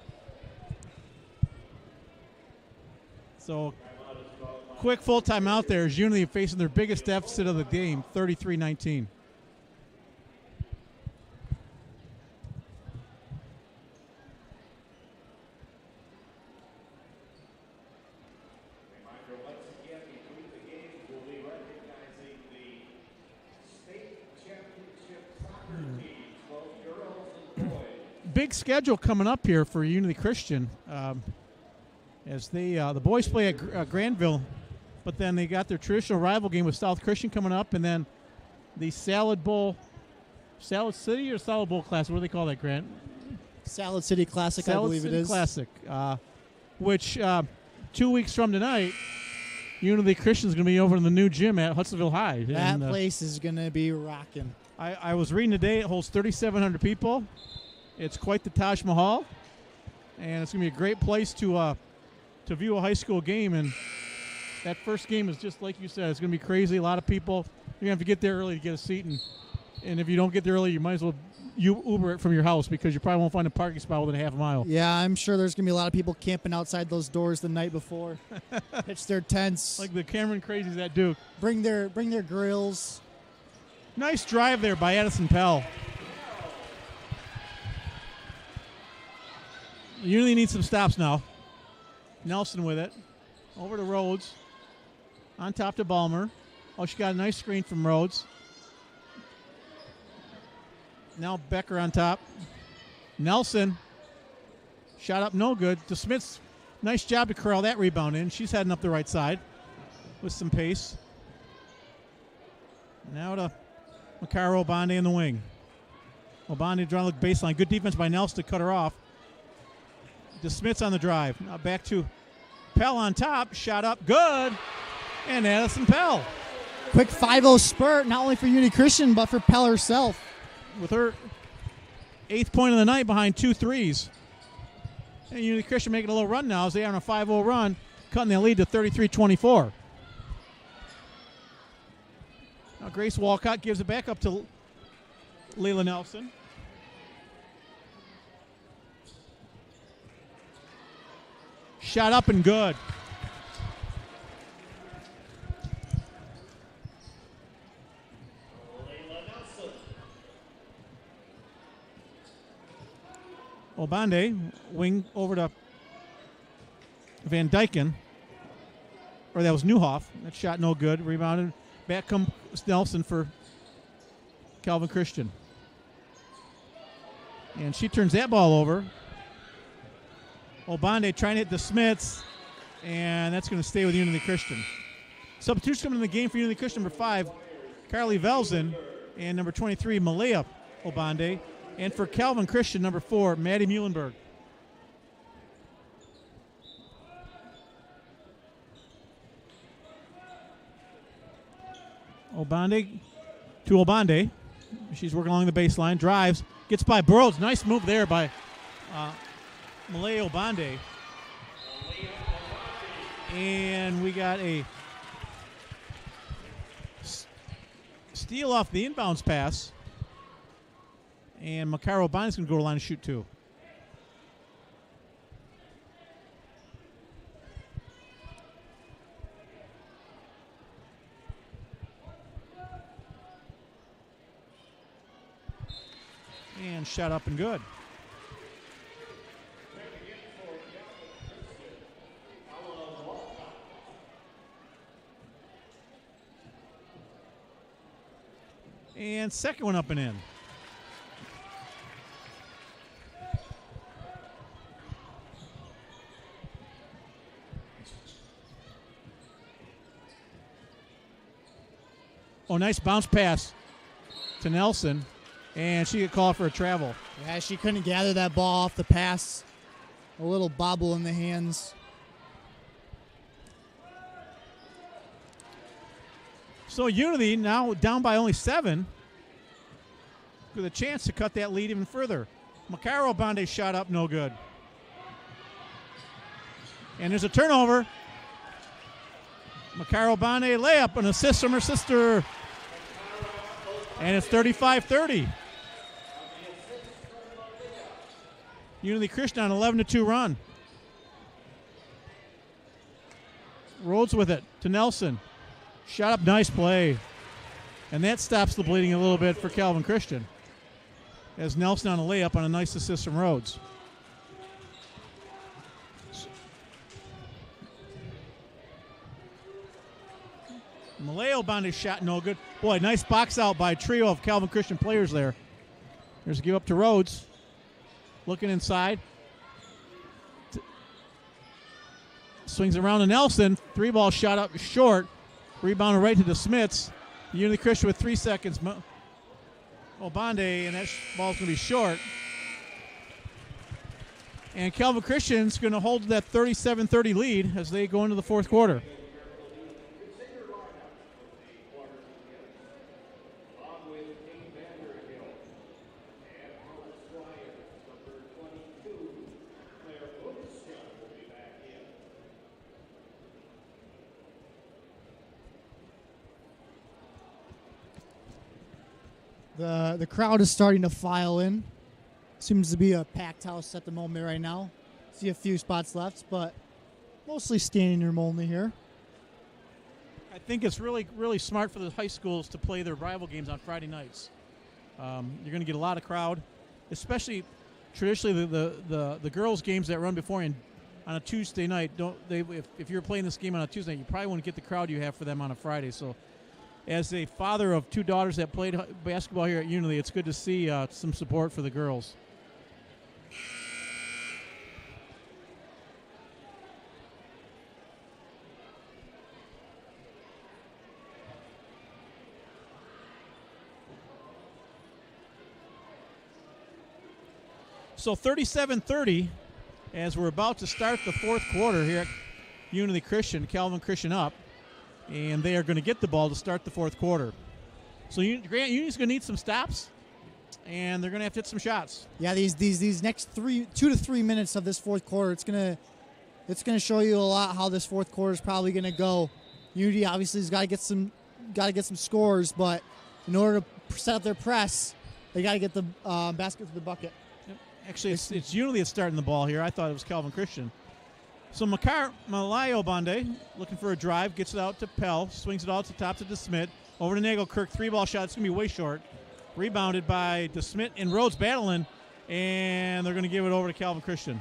So quick full timeout there as Unity facing their biggest deficit of the game, 33-19. Big schedule coming up here for Unity Christian, as they the boys play at Granville, but then they got their traditional rival game with South Christian coming up, and then the Salad City or Salad Bowl Classic. What do they call that, Grant? Salad City Classic, Salad I believe City it is. Classic, which 2 weeks from tonight, Unity Christian is going to be over in the new gym at Hudsonville High. That place is going to be rocking. I was reading today; it holds 3,700 people. It's quite the Taj Mahal, and it's going to be a great place to view a high school game. And that first game is just like you said; it's going to be crazy. A lot of people. You're going to have to get there early to get a seat, and if you don't get there early, you might as well Uber it from your house because you probably won't find a parking spot within a half a mile. Yeah, I'm sure there's going to be a lot of people camping outside those doors the night before. Pitch their tents. Like the Cameron Crazies at Duke. Bring their grills. Nice drive there by Addison Pell. Unity needs some stops now. Nelson with it. Over to Rhodes. On top to Balmer. Oh, she got a nice screen from Rhodes. Now Becker on top. Nelson. Shot up no good. DeSmith's Nice job to corral that rebound in. She's heading up the right side with some pace. Now to Makara Obande in the wing. Obande trying to look baseline. Good defense by Nelson to cut her off. DeSmith's on the drive. Now back to Pell on top. Shot up. Good. And Addison Pell. Quick 5-0 spurt, not only for Unity Christian, but for Pell herself. With her 8th point of the night behind 2 threes. And Unity Christian making a little run now as they are on a 5-0 run, cutting their lead to 33-24. Now Grace Walcott gives it back up to Layla Nelson. Shot up and good. Obande, wing over to Van Dyken. Or that was Newhoff. That shot no good. Rebounded. Back comes Nelson for Calvin Christian. And she turns that ball over. Obande trying to hit the Smiths. And that's going to stay with Unity Christian. Substitutes coming in the game for Unity Christian. Number 5, Carly Velzen. And number 23, Malaya Obande. And for Calvin Christian, number 4, Maddie Muhlenberg. Obande to Obande. She's working along the baseline. Drives. Gets by Burrows. Nice move there by Malaya Obande. And we got a steal off the inbounds pass. And Makara Obande is going to go to the line to shoot 2. And shot up and good. And second one up and in. Oh, nice bounce pass to Nelson. And she get called for a travel. Yeah, she couldn't gather that ball off the pass. A little bobble in the hands. So Unity now down by only 7 with a chance to cut that lead even further. Makara Obande shot up, no good. And there's a turnover. Makara Obande layup, an assist from her sister. And it's 35-30. Unity Christian on 11-2 run. Rhodes with it to Nelson. Shot up, nice play. And that stops the bleeding a little bit for Calvin Christian. As Nelson on a layup on a nice assist from Rhodes. Malaya Obande shot no good. Boy, nice box out by a trio of Calvin Christian players there. There's a give up to Rhodes. Looking inside. Swings around to Nelson. 3-ball shot up short. Rebounded right to the Smiths. Unity Christian with 3 seconds. Obande, and that ball's going to be short. And Calvin Christian's going to hold that 37-30 lead as they go into the fourth quarter. The crowd is starting to file in. Seems to be a packed house at the moment right now. See a few spots left, but mostly standing room only here. I think it's really, really smart for the high schools to play their rival games on Friday nights. You're going to get a lot of crowd, especially traditionally the girls' games that run beforehand on a Tuesday night. If you're playing this game on a Tuesday night, you probably wouldn't get the crowd you have for them on a Friday. So, as a father of 2 daughters that played basketball here at Unity, it's good to see some support for the girls. So 37-30 as we're about to start the fourth quarter here at Unity Christian. Calvin Christian up, and they are going to get the ball to start the fourth quarter. So Grant Unity's going to need some stops, and they're going to have to hit some shots. Yeah, these next 2 to 3 minutes of this fourth quarter, it's gonna show you a lot how this fourth quarter is probably going to go. Unity obviously has got to get some scores, but in order to set up their press, they got to get the basket to the bucket. Yep. Actually, it's Unity that's starting the ball here. I thought it was Calvin Christian. So Malayo Bande looking for a drive, gets it out to Pell, swings it all to top to DeSmit, over to Nagelkirk, 3-ball shot. It's going to be way short. Rebounded by DeSmit and Rhodes battling, and they're going to give it over to Calvin Christian.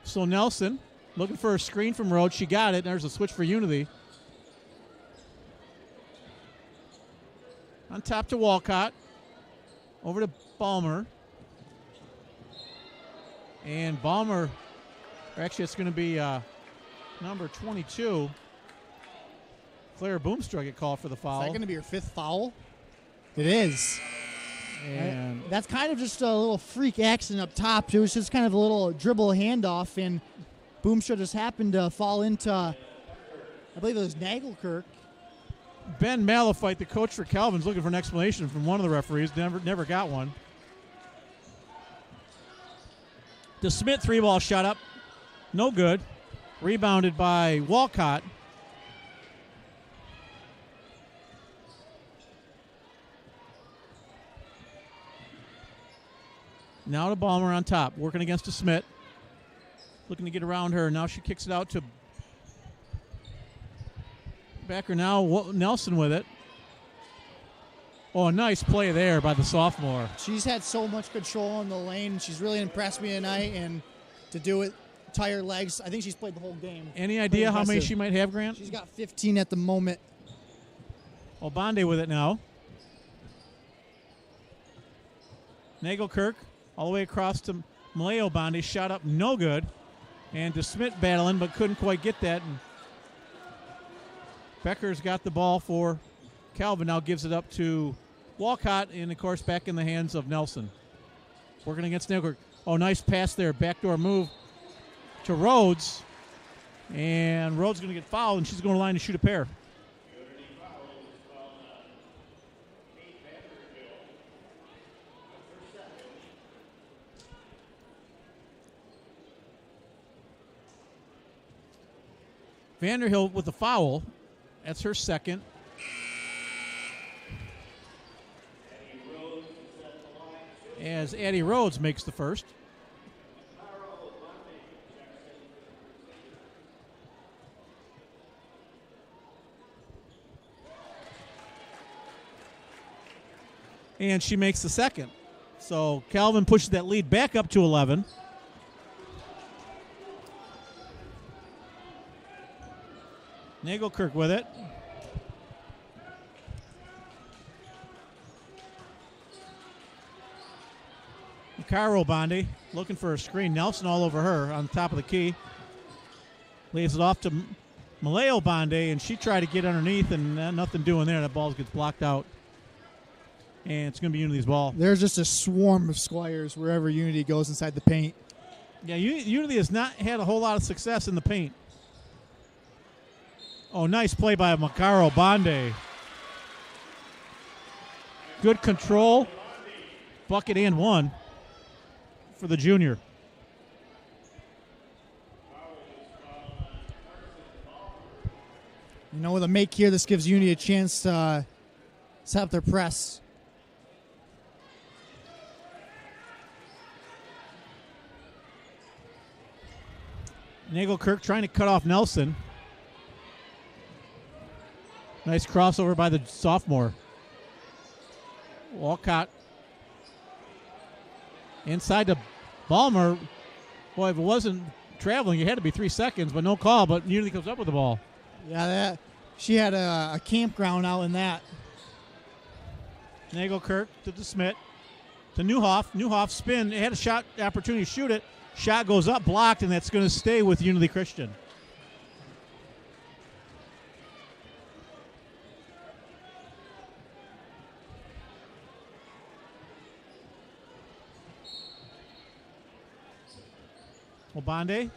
So Nelson looking for a screen from Rhodes. She got it. There's a switch for Unity. On top to Walcott. Over to Balmer. And Balmer, actually it's going to be number 22. Claire Boomstruck get called for the foul. Is that going to be her 5th foul? It is. And that's kind of just a little freak accident up top. It was just kind of a little dribble handoff, and Boomstruck just happened to fall into, I believe it was Nagelkirk. Ben Malafite, the coach for Calvin's, looking for an explanation from one of the referees. Never got one. DeSmit 3-ball shot up. No good. Rebounded by Walcott. Now to Balmer on top, working against DeSmit. Looking to get around her. Now she kicks it out to Becker. Now Nelson with it. Oh, a nice play there by the sophomore. She's had so much control in the lane. She's really impressed me tonight, and to do it, entire legs. I think she's played the whole game. Any idea how many she might have, Grant? She's got 15 at the moment. Obande with it now. Nagelkirk all the way across to Malayo Obande. Shot up, no good. And DeSmit battling, but couldn't quite get that. And Becker's got the ball for Calvin. Now gives it up to Walcott, and, of course, back in the hands of Nelson. Working against Nagelkirk. Oh, nice pass there. Backdoor move to Rhodes. And Rhodes going to get fouled, and she's going to line to shoot a pair. Vanderhill with the foul. That's her second. As Addie Rhodes makes the first. And she makes the second. So Calvin pushes that lead back up to 11. Nagelkirk with it. Cairo Bondi looking for a screen. Nelson all over her on top of the key. Leaves it off to Malayo Bondi, and she tried to get underneath, and nothing doing there. That ball gets blocked out. And it's going to be Unity's ball. There's just a swarm of Squires wherever Unity goes inside the paint. Yeah, Unity has not had a whole lot of success in the paint. Oh, nice play by Macaro Bondi. Good control. Bucket and one for the junior. You know, with a make here, this gives Unity a chance to set up their press. Nagelkirk trying to cut off Nelson. Nice crossover by the sophomore. Walcott inside to Balmer. Boy, if it wasn't traveling, it had to be 3 seconds, but no call. But Unity comes up with the ball. Yeah, she had a campground out in that. Nagelkirk to DeSmit to Newhoff. Newhoff spin. It had a shot opportunity to shoot it. Shot goes up, blocked, and that's going to stay with Unity Christian. Obande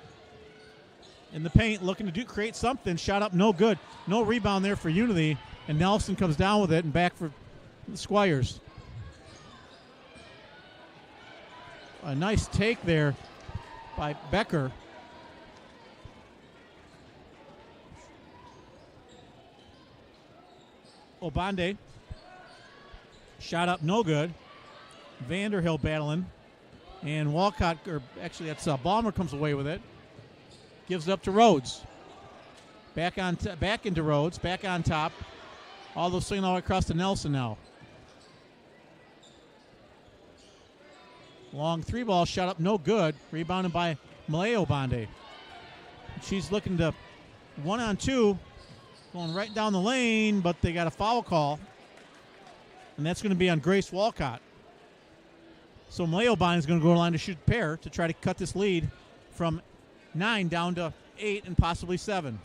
in the paint, looking to create something. Shot up, no good. No rebound there for Unity, and Nelson comes down with it and back for the Squires. A nice take there by Becker. Obande. Shot up, no good. Vanderhill battling. And Walcott, or actually that's Ballmer comes away with it. Gives it up to Rhodes. Back into Rhodes, back on top. All those swinging all the way across to Nelson now. Long three ball, shot up, no good. Rebounded by Malay Obande. She's looking to 1-on-2. Going right down the lane, but they got a foul call. And that's going to be on Grace Walcott. So Malay Obande is going to go to the line to shoot a pair to try to cut this lead from 9 down to 8 and possibly 7.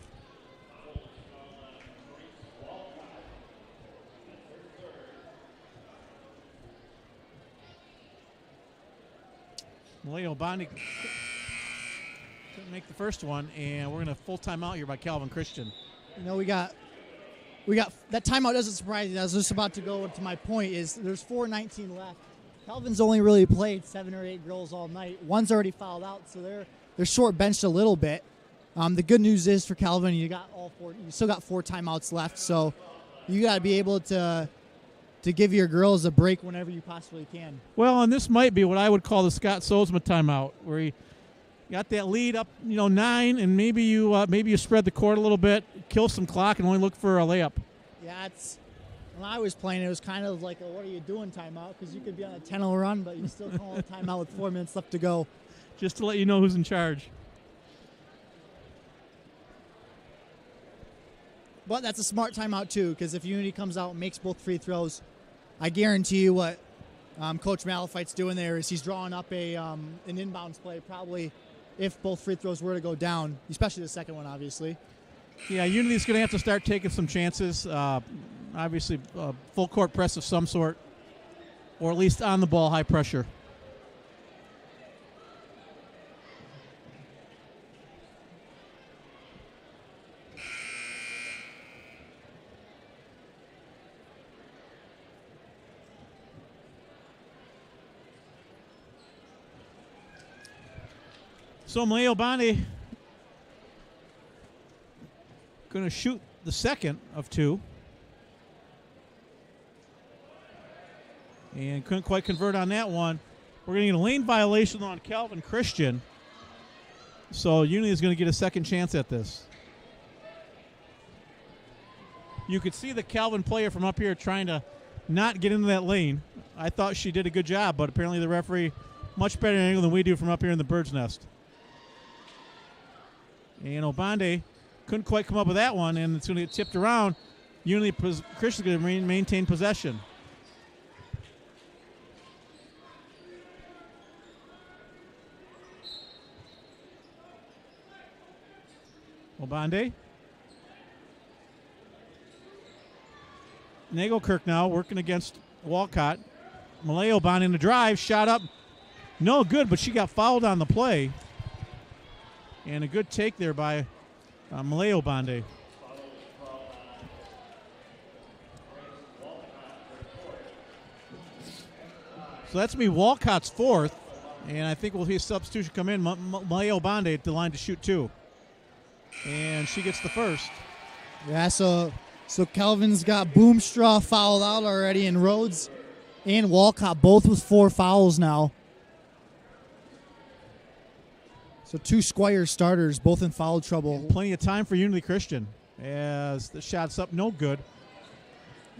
Malay Obande couldn't make the first one, and we're going to full timeout here by Calvin Christian. You know, we got that timeout doesn't surprise me. I was just about to go to my point is there's 4:19 left. Calvin's only really played 7 or 8 girls all night. One's already fouled out, so they're short benched a little bit. The good news is for Calvin, you still got 4 timeouts left, so you got to be able to give your girls a break whenever you possibly can. Well, and this might be what I would call the Scott Solzma timeout, where he got that lead up, 9, and maybe you spread the court a little bit, kill some clock, and only look for a layup. Yeah, when I was playing, it was kind of like a what are you doing timeout, because you could be on a 10-0 run, but you still call a timeout with 4 minutes left to go. Just to let you know who's in charge. But that's a smart timeout, too, because if Unity comes out and makes both free throws, I guarantee you what Coach Malafite's doing there is he's drawing up an inbounds play, probably if both free throws were to go down, especially the second one, obviously. Yeah, Unity's going to have to start taking some chances. Obviously, full court press of some sort, or at least on the ball, high pressure. So Malay Obande going to shoot the second of 2. And couldn't quite convert on that one. We're going to get a lane violation on Calvin Christian. So Unity is going to get a second chance at this. You could see the Calvin player from up here trying to not get into that lane. I thought she did a good job, but apparently the referee much better angle than we do from up here in the bird's nest. And Obande couldn't quite come up with that one, and it's going to get tipped around. Unity Christian's going to maintain possession. Obande. Nagelkirk now working against Walcott. Malay Obande in the drive, shot up. No good, but she got fouled on the play. And a good take there by Malay Obande. So that's me Walcott's 4th. And I think we'll see a substitution come in. Malay Obande at the line to shoot 2. And she gets the first. Yeah, so Calvin's got Boomstraw fouled out already, and Rhodes and Walcott both with 4 fouls now. So 2 Squire starters, both in foul trouble. And plenty of time for Unity Christian as the shot's up, no good.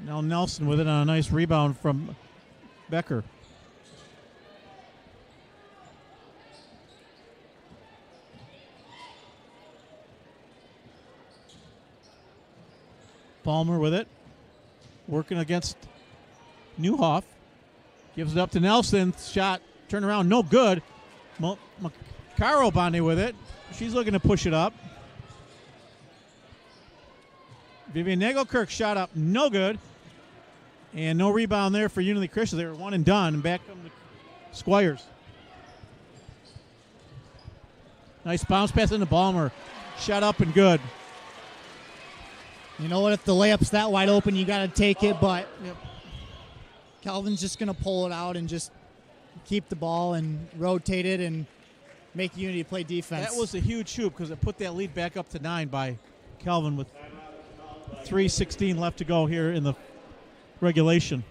Now Nelson with it on a nice rebound from Becker. Palmer with it, working against Newhoff. Gives it up to Nelson. Shot, turn around, no good. Caro Bondi with it. She's looking to push it up. Vivian Nagelkirk shot up, no good. And no rebound there for Unity Christian. They were one and done. And back come the Squires. Nice bounce pass into Ballmer. Shot up and good. You know what? If the layup's that wide open, you got to take it. But Yep. Calvin's just going to pull it out and just keep the ball and rotate it and make Unity play defense. That was a huge hoop because it put that lead back up to 9 by Calvin with 3:16 left to go here in the regulation.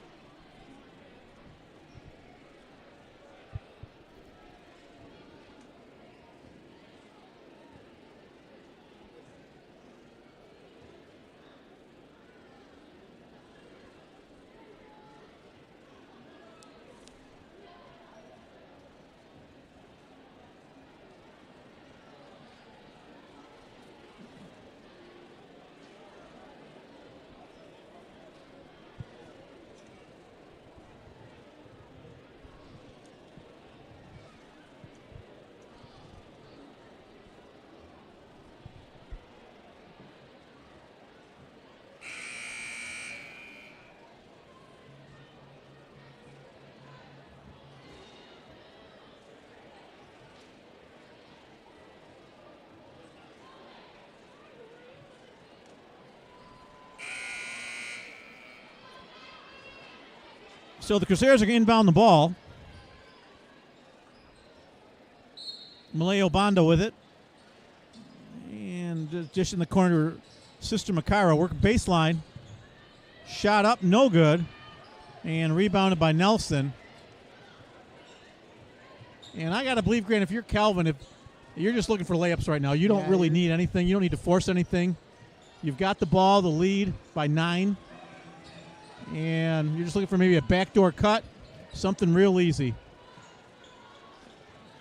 So the Crusaders are going to inbound the ball. Maleo Bondo with it. And just in the corner, Sister Makara work baseline. Shot up, no good. And rebounded by Nelson. And I got to believe, Grant, if you're Calvin, if you're just looking for layups right now, you don't really need anything. You don't need to force anything. You've got the ball, the lead by 9. And you're just looking for maybe a backdoor cut, something real easy.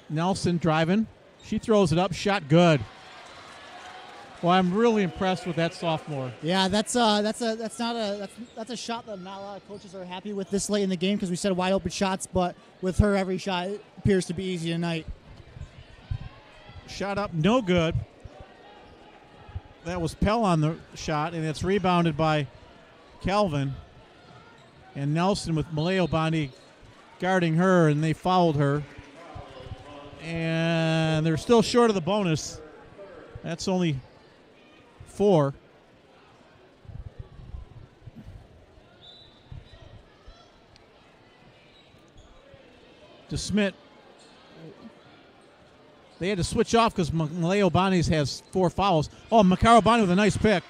Nelson driving. She throws it up. Shot good. Well, I'm really impressed with that sophomore. Yeah, that's a shot that not a lot of coaches are happy with this late in the game because we said wide open shots, but with her, every shot appears to be easy tonight. Shot up, no good. That was Pell on the shot, and it's rebounded by Calvin. And Nelson with Maleo Bondi guarding her, and they fouled her. And they're still short of the bonus. That's only 4. DeSmit, they had to switch off because Maleo Bondi has 4 fouls. Oh, Makara Bondi with a nice pick.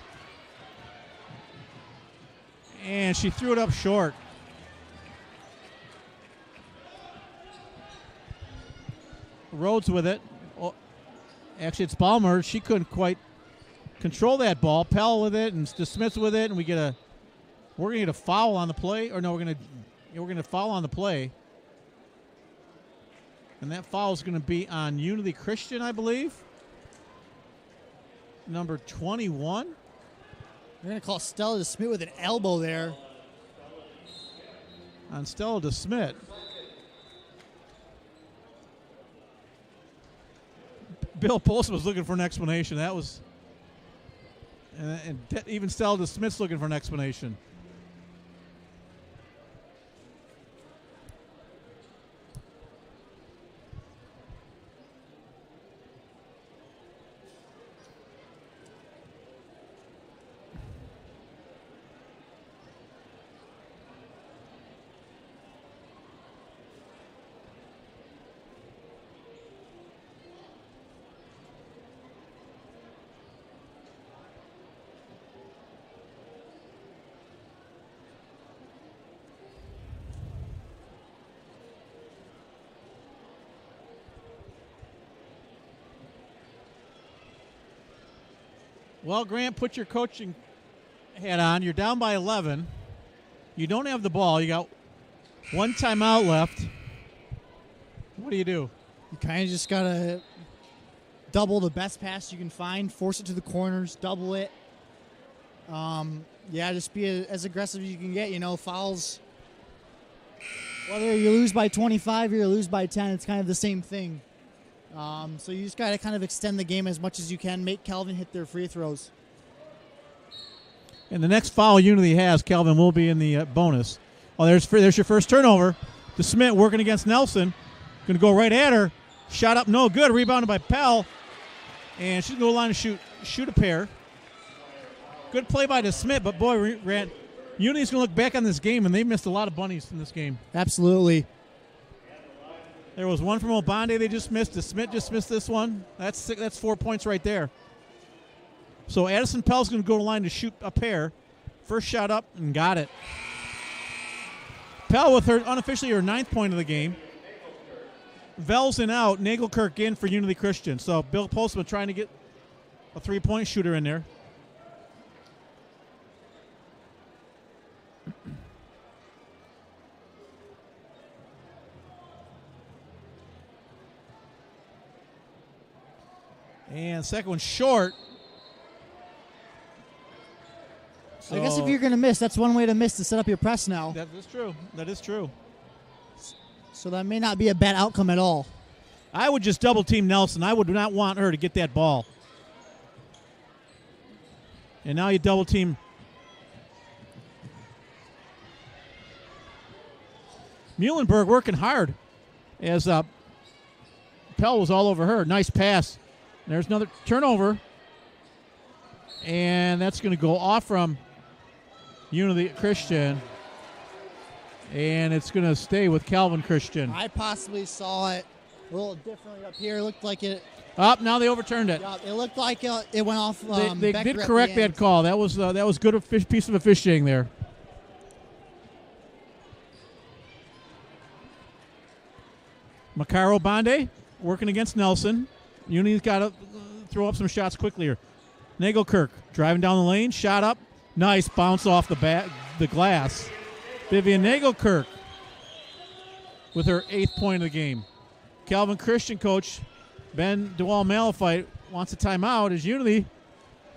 And she threw it up short. Rhodes with it. Oh, actually, it's Ballmer. She couldn't quite control that ball. Pell with it, and DeSmith with it, and we're gonna get a foul on the play. Or no, we're gonna foul on the play. And that foul is going to be on Unity Christian, I believe. Number 21. They're going to call Stella DeSmit with an elbow there. On Stella DeSmit. Bill Polson was looking for an explanation. That was... And even Stella DeSmith's looking for an explanation. Well, Grant, put your coaching hat on. You're down by 11. You don't have the ball. You got 1 timeout left. What do? You kind of just got to double the best pass you can find, force it to the corners, double it. Just be as aggressive as you can get. Fouls, whether you lose by 25 or you lose by 10, it's kind of the same thing. So you just got to kind of extend the game as much as you can, make Calvin hit their free throws. And the next foul Unity has, Calvin will be in the bonus. Oh, there's your first turnover. DeSmit working against Nelson. Going to go right at her. Shot up, no good. Rebounded by Pell. And she's going to go line to shoot a pair. Good play by DeSmit, but boy, Unity's going to look back on this game, and they missed a lot of bunnies in this game. Absolutely. There was one from Obande they just missed. DeSmit just missed this one. That's 4 points right there. So Addison Pell's going to go to line to shoot a pair. First shot up and got it. Pell with unofficially her 9th point of the game. Velzen out, Nagelkirk in for Unity Christian. So Bill Postman trying to get a 3-point shooter in there. And second one short. I guess if you're going to miss, that's one way to miss, to set up your press now. That is true. That is true. So that may not be a bad outcome at all. I would just double team Nelson. I would not want her to get that ball. And now you double team. Muhlenberg working hard as Pell was all over her. Nice pass. There's another turnover. And that's going to go off from Unity Christian. And it's going to stay with Calvin Christian. I possibly saw it a little differently up here. It looked like it. Now they overturned it. Yeah, it looked like it went off. They did correct that call. That was good piece of officiating there. Makaro Bande working against Nelson. Unity's got to throw up some shots quickly here. Nagelkirk driving down the lane, shot up, nice bounce off the glass. Vivian Nagelkirk with her 8th point of the game. Calvin Christian coach Ben DeWall-Malafite wants a timeout as Unity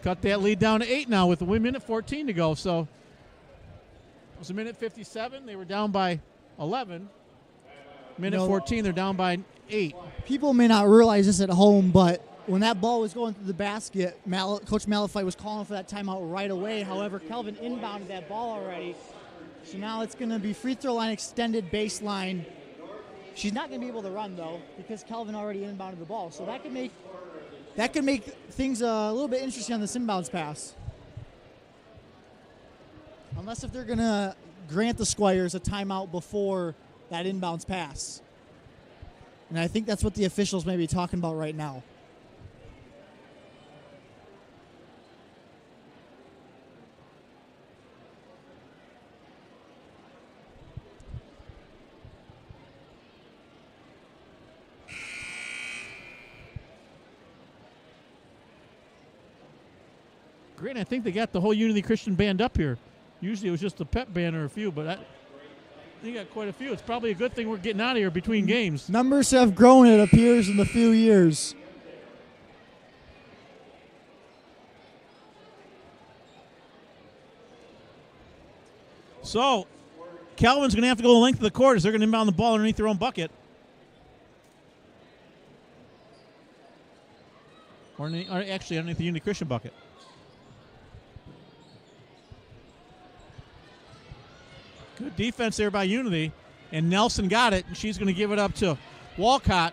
cut that lead down to 8 now with 1 minute 14 to go. So it was a minute 57. They were down by 11. Minute 14, they're down by 8. People may not realize this at home, but when that ball was going through the basket, Coach Malafite was calling for that timeout right away. However, Kelvin inbounded that ball already. So now it's going to be free throw line extended baseline. She's not going to be able to run, though, because Kelvin already inbounded the ball. So that could make things a little bit interesting on this inbounds pass. Unless if they're going to grant the Squires a timeout before that inbounds pass. And I think that's what the officials may be talking about right now. Great, I think they got the whole Unity Christian band up here. Usually it was just a pep band or a few, but they got quite a few. It's probably a good thing we're getting out of here between games. Numbers have grown, it appears, in the few years. So, Calvin's going to have to go the length of the court as they're going to inbound the ball underneath their own bucket. Or actually underneath the Unity Christian bucket. Good defense there by Unity. And Nelson got it, and she's going to give it up to Walcott.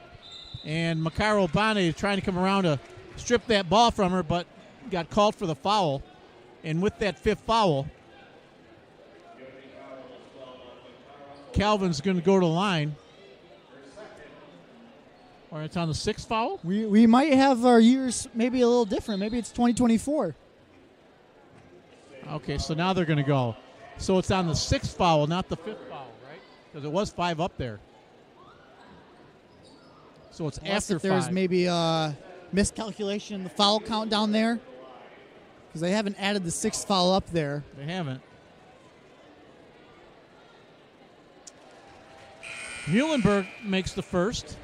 And Makaro Bane trying to come around to strip that ball from her, but got called for the foul. And with that 5th foul, Calvin's going to go to the line. Or it's on the 6th foul? We might have our years maybe a little different. Maybe it's 2024. Okay, so now they're going to go. So it's on the 6th foul, not the 5th foul, right? Because it was 5 up there. So it's Unless after if there's 5. maybe a miscalculation in the foul count down there. Because they haven't added the 6th foul up there. They haven't. Muhlenberg makes the first.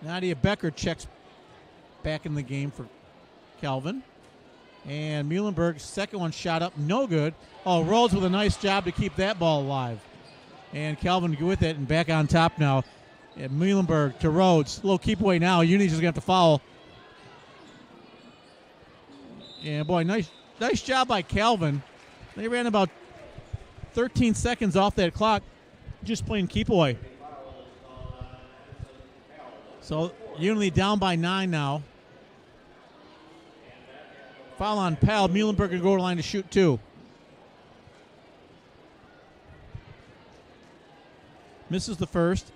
Nadia Becker checks back in the game for Calvin. And Muhlenberg's second one shot up, no good. Oh, Rhodes with a nice job to keep that ball alive. And Calvin with it and back on top now. And Muhlenberg to Rhodes. A little keep away now. Unity's just going to have to foul. And boy, nice job by Calvin. They ran about 13 seconds off that clock just playing keep away. So Unity down by 9 now. Foul on Pell. Muhlenberg going to go to the line to shoot 2. Misses the first.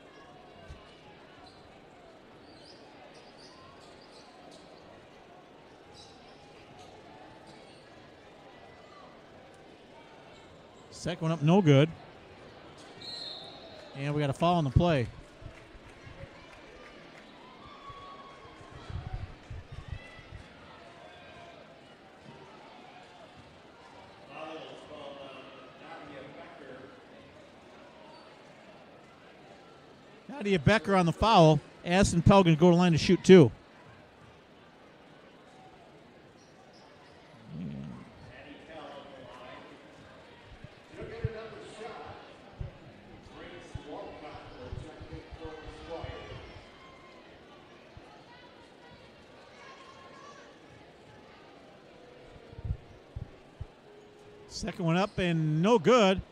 Second one up, no good. And we got a foul on the play. Nadia Becker on the foul. Addison Pell going to go to the line to shoot 2. Second one up and no good.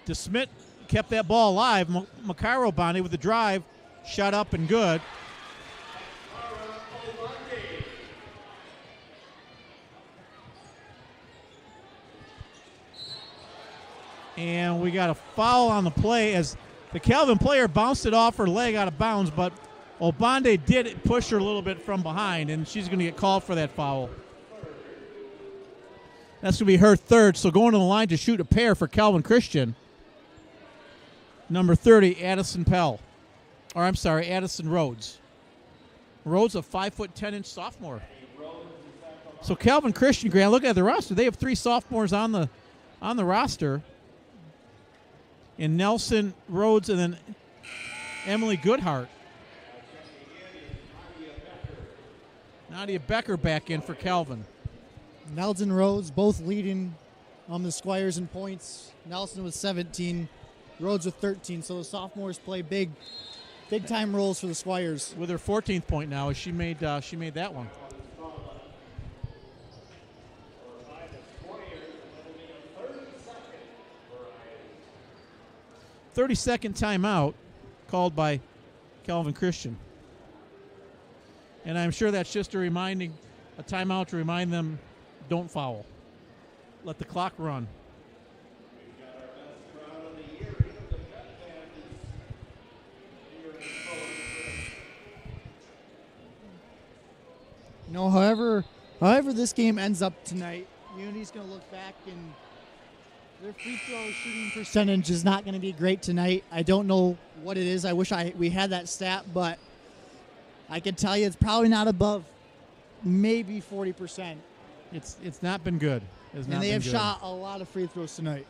DeSmit kept that ball alive. Macaro Bondi with the drive. Shot up and good. And we got a foul on the play as the Calvin player bounced it off her leg out of bounds, but Obande did push her a little bit from behind, and she's going to get called for that foul. That's going to be her third, so going to the line to shoot a pair for Calvin Christian. Number 30, Addison Pell. Or I'm sorry, Addison Rhodes. Rhodes, a 5'10" sophomore. So Calvin Christian, Grant, look at the roster. They have 3 sophomores on the roster. And Nelson, Rhodes, and then Emily Goodhart. Nadia Becker back in for Calvin. Nelson Rhodes both leading the Squires in points. Nelson with 17, Rhodes with 13. So the sophomores play big time roles for the Squires. With her 14th point now, as she made that one. "30-second timeout called by Calvin Christian. And I'm sure that's just a timeout to remind them, don't foul. Let the clock run. No, however this game ends up tonight, Unity's going to look back and their free throw shooting percentage is not going to be great tonight. I don't know what it is. I wish we had that stat, but I can tell you it's probably not above maybe 40%. It's not been good. And they have shot a lot of free throws tonight.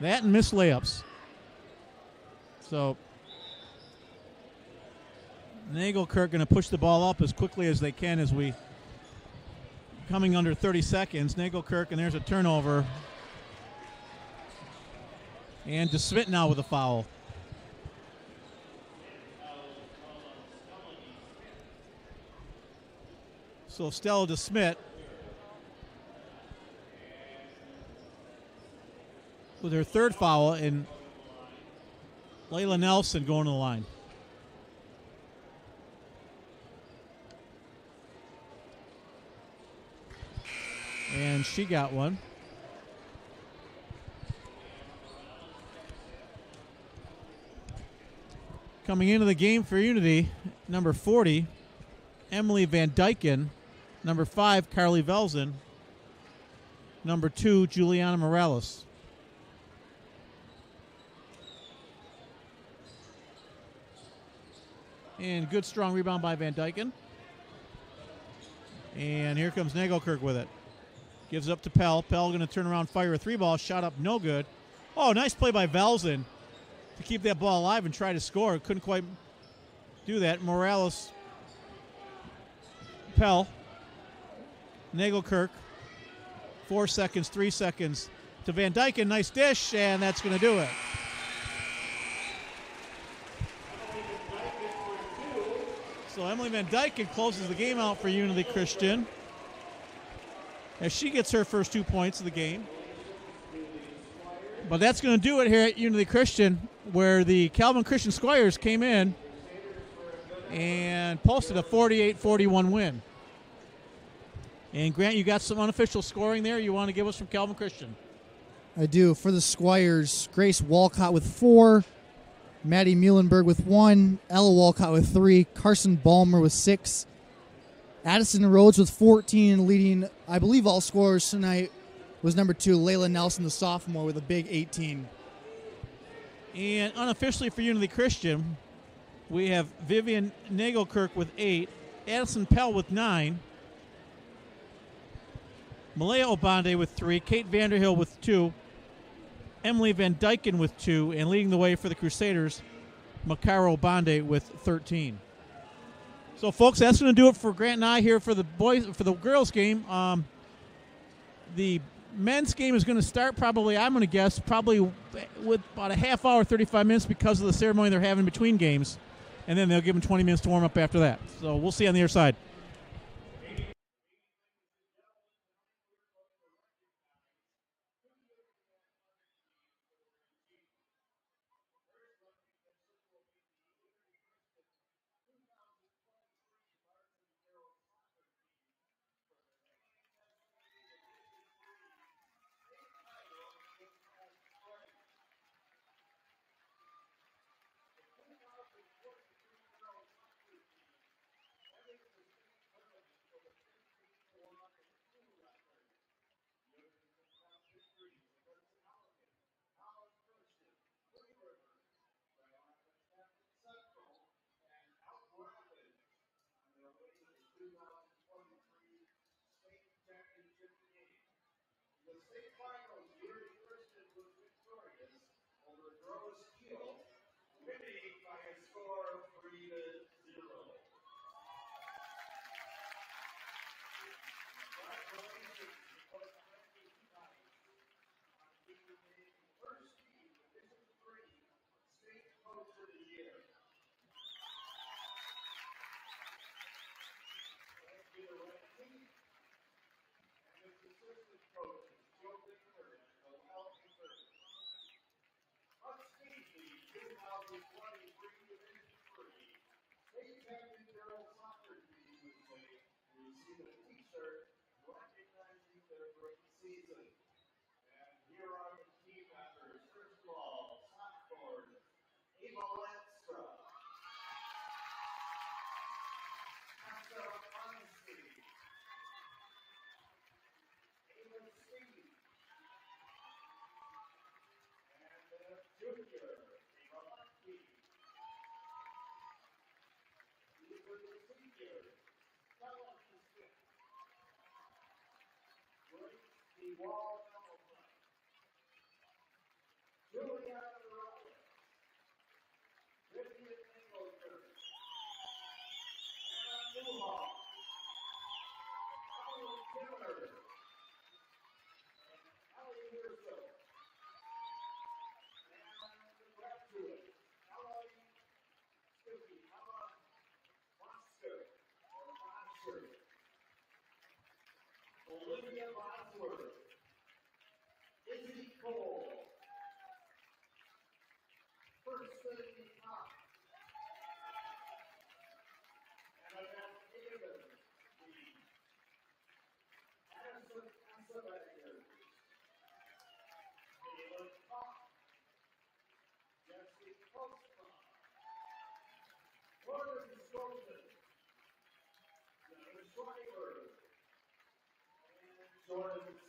That and missed layups. So Nagelkirk going to push the ball up as quickly as they can as we coming under 30 seconds. Nagelkirk, and there's a turnover. And DeSmit now with a foul. So Stella DeSmit with her third foul, and Layla Nelson going to the line. And she got one. Coming into the game for Unity, number 40, Emily Van Dyken. Number 5, Carly Velzen. Number 2, Juliana Morales. And good strong rebound by Van Dyken. And here comes Nagelkirk with it. Gives up to Pell. Pell going to turn around, fire a 3-ball. Shot up, no good. Oh, nice play by Velzen to keep that ball alive and try to score. Couldn't quite do that. Morales, Pell, Nagelkirk, 4 seconds, 3 seconds to Van Dyken. Nice dish, and that's going to do it. So Emily Van Dyken closes the game out for Unity Christian as she gets her first 2 points of the game. But that's going to do it here at Unity Christian, where the Calvin Christian Squires came in and posted a 48-41 win. And Grant, you got some unofficial scoring there you want to give us from Calvin Christian? I do. For the Squires, Grace Walcott with 4, Maddie Muhlenberg with 1, Ella Walcott with 3, Carson Balmer with 6, Addison Rhodes with 14, leading, I believe, all scorers tonight was number 2, Layla Nelson, the sophomore, with a big 18. And unofficially for Unity Christian, we have Vivian Nagelkirk with 8, Addison Pell with 9, Malaya Obande with 3, Kate Vanderhill with 2, Emily Van Dyken with 2, and leading the way for the Crusaders, Makara Obande with 13. So, folks, that's going to do it for Grant and I here for the girls' game. The men's game is going to start probably, I'm going to guess, probably with about a half hour, 35 minutes because of the ceremony they're having between games. And then they'll give them 20 minutes to warm up after that. So we'll see you on the other side. Jordan